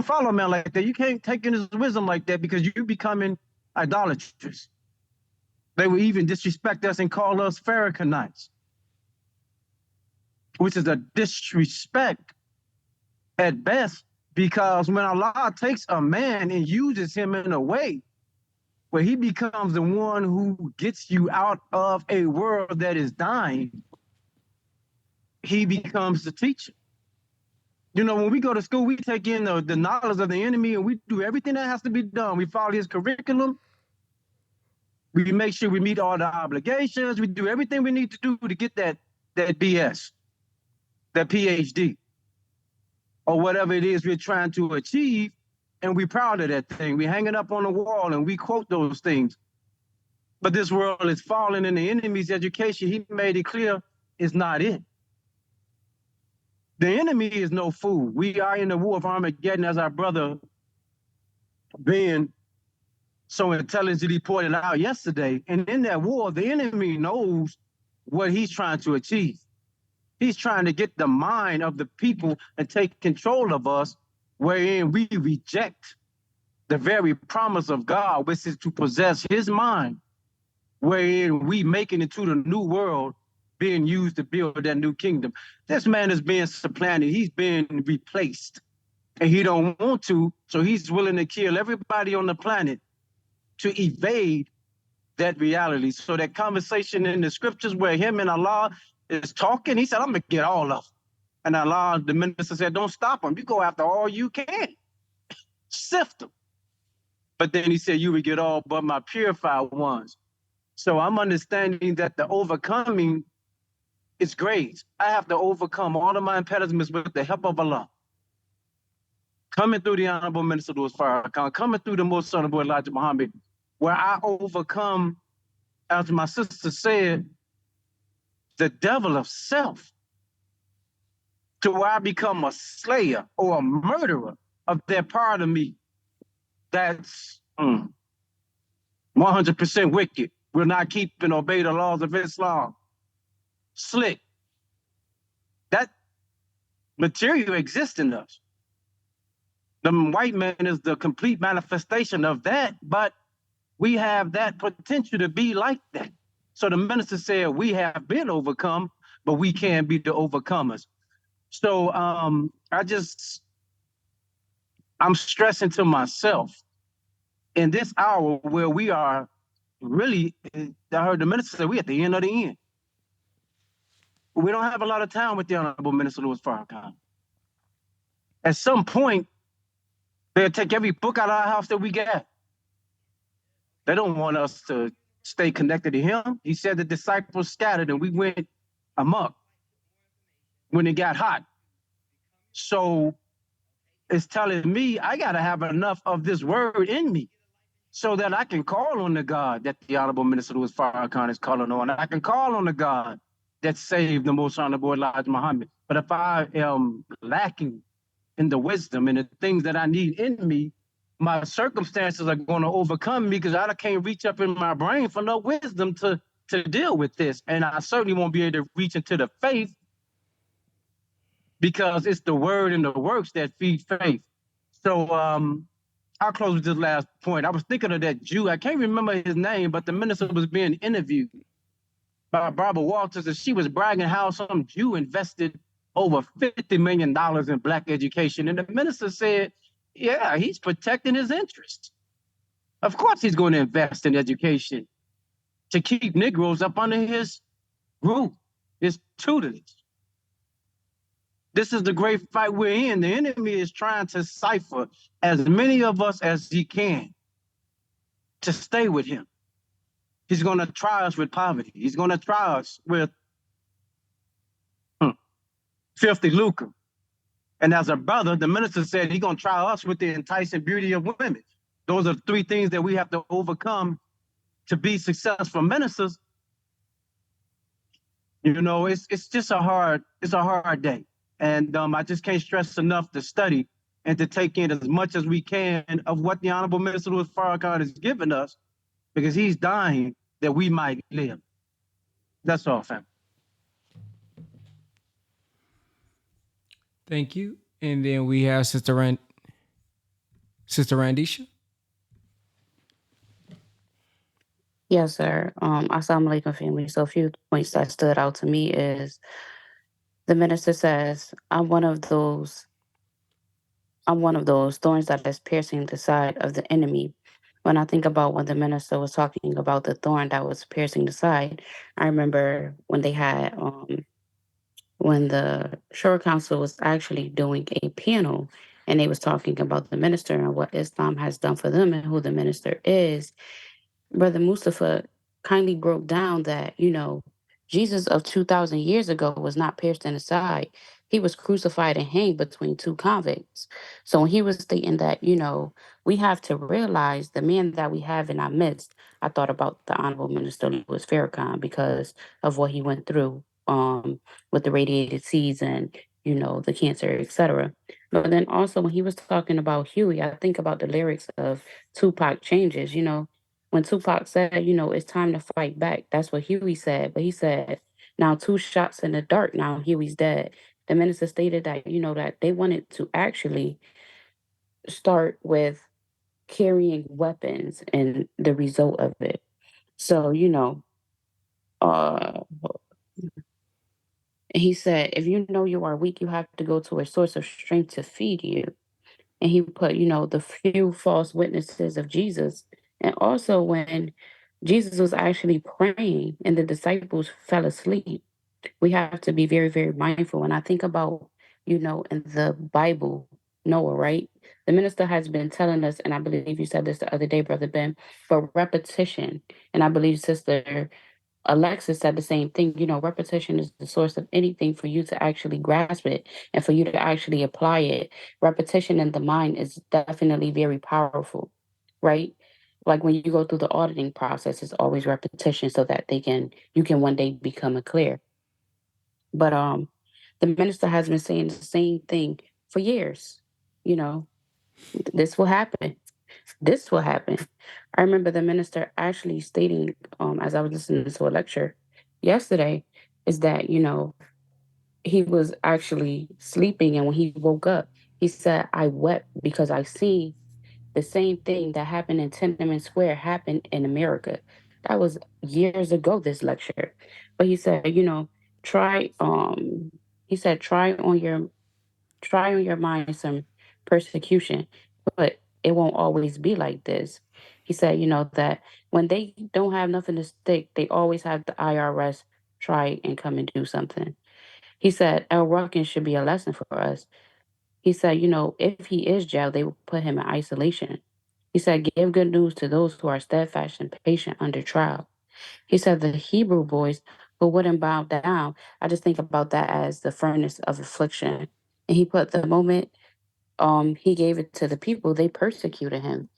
Speaker 6: follow a man like that. You can't take in his wisdom like that, because you're becoming idolatrous. They would even disrespect us and call us Farrakhanites, which is a disrespect at best, because when Allah takes a man and uses him in a way where he becomes the one who gets you out of a world that is dying, he becomes the teacher. You know, when we go to school, we take in the knowledge of the enemy and we do everything that has to be done. We follow his curriculum. We make sure we meet all the obligations. We do everything we need to do to get that BS, that PhD, or whatever it is we're trying to achieve. And we're proud of that thing. We hang it up on the wall and we quote those things. But this world is falling, and the enemy's education, he made it clear, is not it. The enemy is no fool. We are in the war of Armageddon, as our brother Ben so intelligently pointed out yesterday. And in that war, the enemy knows what he's trying to achieve. He's trying to get the mind of the people and take control of us, wherein we reject the very promise of God, which is to possess his mind, wherein we make it into the new world being used to build that new kingdom. This man is being supplanted. He's being replaced, and he don't want to, so he's willing to kill everybody on the planet to evade that reality. So that conversation in the scriptures where him and Allah is talking, he said, I'm going to get all of them. And Allah, the minister said, don't stop them. You go after all you can. Sift them. But then he said, you would get all but my purified ones. So I'm understanding that the overcoming is great. I have to overcome all of my impediments with the help of Allah. Coming through the Honorable Minister Louis Farrakhan, coming through the Most Honorable Elijah Muhammad, where I overcome, as my sister said, the devil of self, to where I become a slayer or a murderer of that part of me that's 100% wicked, will not keep and obey the laws of Islam. Slick. That material exists in us. The white man is the complete manifestation of that, but we have that potential to be like that. So the minister said, we have been overcome, but we can be the overcomers. So I'm stressing to myself in this hour where we are really, I heard the minister say, we at the end of the end. We don't have a lot of time with the Honorable Minister Louis Farrakhan. At some point, they'll take every book out of our house that we get. They don't want us to stay connected to him. He said the disciples scattered and we went amok when it got hot. So it's telling me I got to have enough of this word in me so that I can call on the God that the Honorable Minister Louis Farrakhan is calling on. I can call on the God that saved the Most Honorable Elijah Muhammad. But if I am lacking in the wisdom and the things that I need in me, my circumstances are going to overcome me because I can't reach up in my brain for no wisdom to deal with this. And I certainly won't be able to reach into the faith because it's the word and the works that feed faith. So I'll close with this last point. I was thinking of that Jew. I can't remember his name, but the minister was being interviewed by Barbara Walters, and she was bragging how some Jew invested over $50 million in Black education. And the minister said, yeah, he's protecting his interests. Of course he's going to invest in education to keep Negroes up under his roof, his tutelage. This is the great fight we're in. The enemy is trying to cipher as many of us as he can to stay with him. He's going to try us with poverty. He's going to try us with filthy lucre. And as a brother, the minister said he's going to try us with the enticing beauty of women. Those are three things that we have to overcome to be successful ministers. You know, it's just a hard day. And I just can't stress enough to study and to take in as much as we can of what the Honorable Minister Louis Farrakhan has given us, because he's dying that we might live. That's all, fam.
Speaker 2: Thank you. And then we have Sister Randisha.
Speaker 7: Yes, sir. Assalamu alaikum, family. So a few points that stood out to me is the minister says, I'm one of those thorns that is piercing the side of the enemy. When I think about when the minister was talking about the thorn that was piercing the side, I remember when they had when the Shore Council was actually doing a panel and they was talking about the minister and what Islam has done for them and who the minister is. Brother Mustafa kindly broke down that, Jesus of 2,000 years ago was not pierced in the side. He was crucified and hanged between two convicts. So when he was stating that, we have to realize the man that we have in our midst, I thought about the Honorable Minister Louis Farrakhan because of what he went through with the radiated seeds and, the cancer, etc. But then also when he was talking about Huey, I think about the lyrics of Tupac Changes, when Tupac said, it's time to fight back, that's what Huey said. But he said, now two shots in the dark, now Huey's dead. The minister stated that, that they wanted to actually start with carrying weapons and the result of it. So, uh, he said, if you know you are weak, you have to go to a source of strength to feed you. And he put, the few false witnesses of Jesus. And also when Jesus was actually praying and the disciples fell asleep, we have to be very, very mindful. And I think about, in the Bible, Noah, right? The minister has been telling us, and I believe you said this the other day, Brother Ben, but repetition. And I believe Sister Alexis said the same thing. Repetition is the source of anything for you to actually grasp it and for you to actually apply it. Repetition in the mind is definitely very powerful, right? Like when you go through the auditing process, it's always repetition so that you can one day become a clear. But the minister has been saying the same thing for years. You know, this will happen. This will happen. I remember the minister actually stating, as I was listening to a lecture yesterday, is that, he was actually sleeping and when he woke up, he said, I wept because I seen the same thing that happened in Tenement Square happened in America. That was years ago, this lecture. But he said, try he said, try on your mind some persecution, but it won't always be like this. He said, that when they don't have nothing to stick, they always have the IRS try and come and do something. He said, El Ruckin should be a lesson for us. He said, if he is jailed, they will put him in isolation. He said, give good news to those who are steadfast and patient under trial. He said, the Hebrew boys who wouldn't bow down, I just think about that as the furnace of affliction. And he put the moment he gave it to the people, they persecuted him.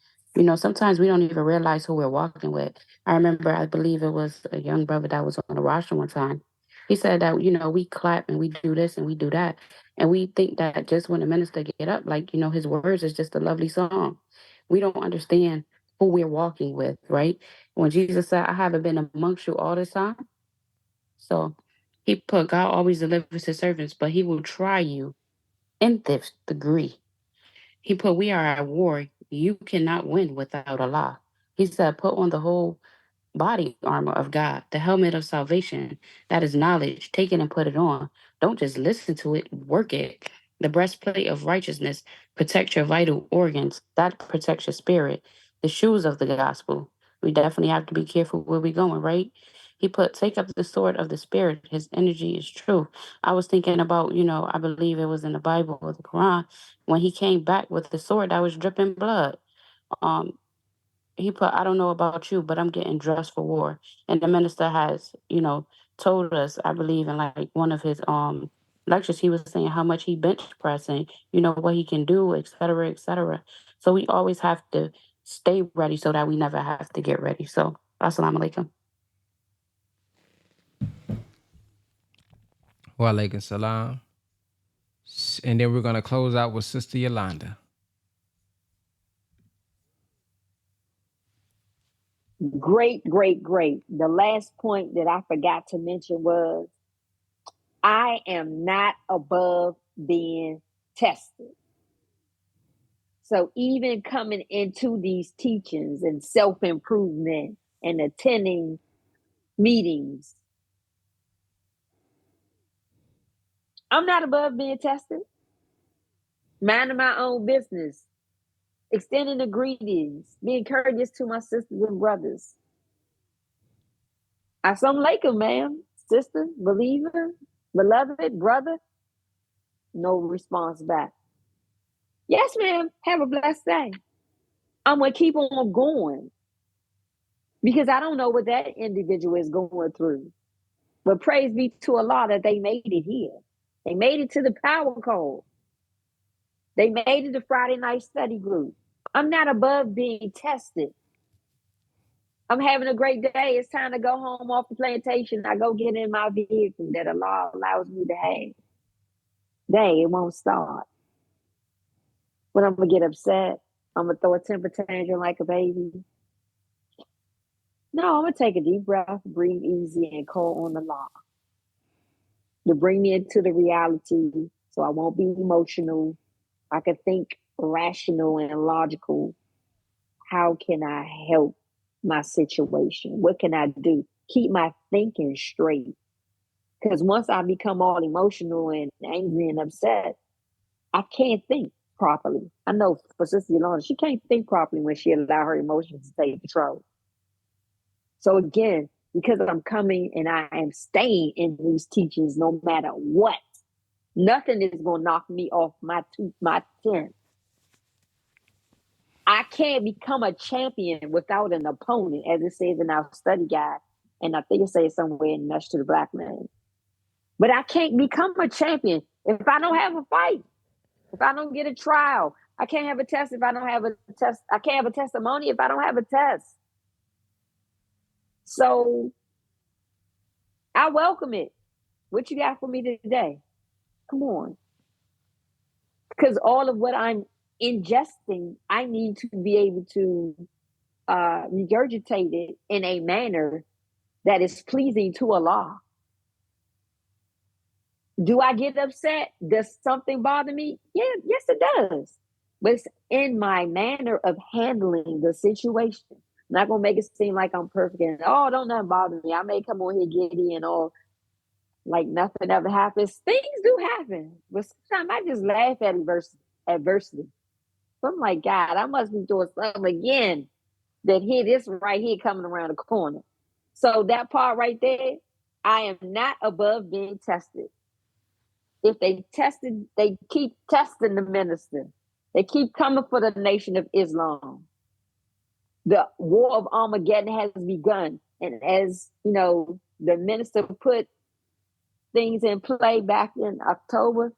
Speaker 7: Sometimes we don't even realize who we're walking with. I remember, I believe it was a young brother that was on the roster one time. He said that, we clap and we do this and we do that. And we think that just when the minister get up, like, his words is just a lovely song. We don't understand who we're walking with, right? When Jesus said, I haven't been amongst you all this time. So he put, God always delivers his servants, but he will try you in this degree. He put, we are at war. You cannot win without Allah. He said, put on the whole body armor of God, the helmet of salvation. That is knowledge. Take it and put it on. Don't just listen to it, work it. The breastplate of righteousness, protect your vital organs. That protects your spirit. The shoes of the gospel. We definitely have to be careful where we're going, right? He put, take up the sword of the spirit. His energy is true. I was thinking about, I believe it was in the Bible or the Quran, when he came back with the sword that was dripping blood. Um, he put, I don't know about you, but I'm getting dressed for war. And the minister has, told us, I believe in like one of his lectures, he was saying how much he bench pressing, what he can do, et cetera, et cetera. So we always have to stay ready so that we never have to get ready. So assalamu alaikum.
Speaker 2: Wa alaikum salam. And then we're going to close out with Sister Yolanda.
Speaker 4: Great, great, great. The last point that I forgot to mention was I am not above being tested. So even coming into these teachings and self-improvement and attending meetings. I'm not above being tested. Minding my own business, extending the greetings, being courteous to my sisters and brothers. Assalamu alaikum, ma'am, sister, believer, beloved, brother. No response back. Yes, ma'am. Have a blessed day. I'm going to keep on going because I don't know what that individual is going through. But praise be to Allah that they made it here. They made it to the power call. They made it to Friday night study group. I'm not above being tested. I'm having a great day. It's time to go home off the plantation. I go get in my vehicle that Allah allows me to have. Day, it won't start. But I'm going to get upset. I'm going to throw a temper tantrum like a baby. No, I'm going to take a deep breath, breathe easy, and call on Allah to bring me into the reality so I won't be emotional. I can think rational and logical. How can I help my situation? What can I do? Keep my thinking straight. Because once I become all emotional and angry and upset, I can't think properly. I know for Sister Yolanda, she can't think properly when she allow her emotions to take control. So again, because I'm coming and I am staying in these teachings no matter what, nothing is going to knock me off my 10. I can't become a champion without an opponent, as it says in our study guide. And I think it says somewhere in Mesh to the Black Man. But I can't become a champion if I don't have a fight, if I don't get a trial. I can't have a test if I don't have a test. I can't have a testimony if I don't have a test. So I welcome it. What you got for me today? Come on. Because all of what I'm ingesting, I need to be able to regurgitate it in a manner that is pleasing to Allah. Do I get upset? Does something bother me? Yeah, yes, it does. But it's in my manner of handling the situation. I'm not gonna make it seem like I'm perfect and don't nothing bother me. I may come on here giddy and all like nothing ever happens. Things do happen, but sometimes I just laugh at adversity. So I'm like, God, I must be doing something again that here, this right here coming around the corner. So that part right there, I am not above being tested. If they keep testing the minister. They keep coming for the Nation of Islam. The war of Armageddon has begun. And as you know, the minister put things in play back in October.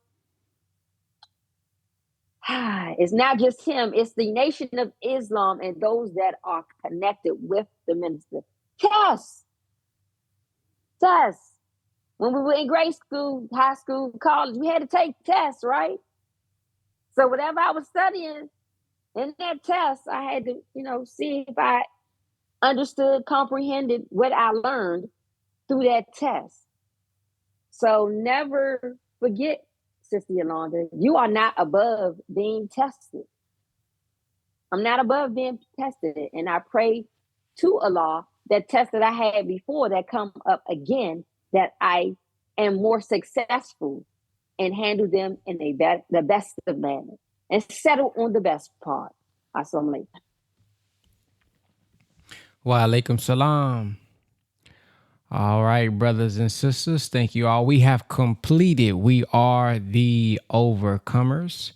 Speaker 4: It's not just him, it's the Nation of Islam and those that are connected with the minister. Tests. When we were in grade school, high school, college, we had to take tests, right? So whatever I was studying in that test, I had to, see if I understood, comprehended what I learned through that test. So never forget, Sister Yolanda, you are not above being tested. I'm not above being tested. And I pray to Allah that test that I had before that come up again, that I am more successful and handle them in the best of manner and settle on the best part. Assalamu alaikum.
Speaker 2: Wa alaikum salam. All right, brothers and sisters, thank you all. We have completed. We are the overcomers.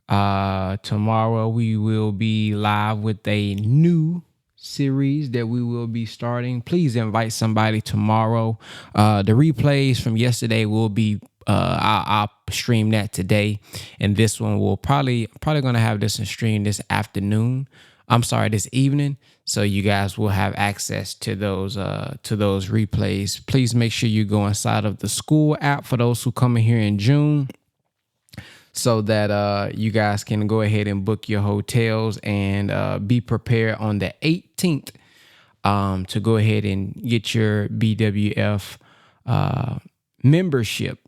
Speaker 2: Tomorrow we will be live with a new series that we will be starting. Please invite somebody tomorrow. The replays from yesterday will be I'll stream that today, and this one will probably gonna have this in stream this afternoon. This evening. So you guys will have access to those replays. Please make sure you go inside of the school app for those who come in here in June, so that you guys can go ahead and book your hotels and be prepared on the 18th to go ahead and get your BWF membership.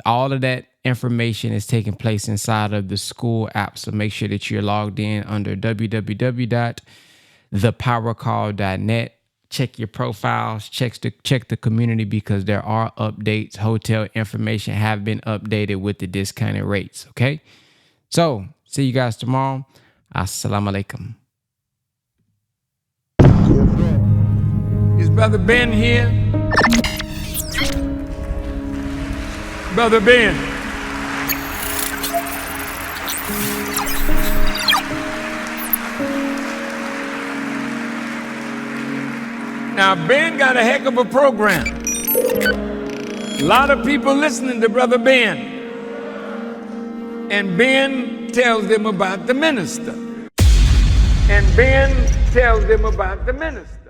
Speaker 2: All of that information is taking place inside of the school app. So make sure that you're logged in under www.thepowercall.net. check your profiles, check the community, because there are updates. Hotel information have been updated with the discounted rates. Okay. So see you guys tomorrow. Assalamu alaikum.
Speaker 1: Is Brother Ben here? Brother Ben. Now, Ben got a heck of a program. A lot of people listening to Brother Ben. And Ben tells them about the minister. And Ben tells them about the minister.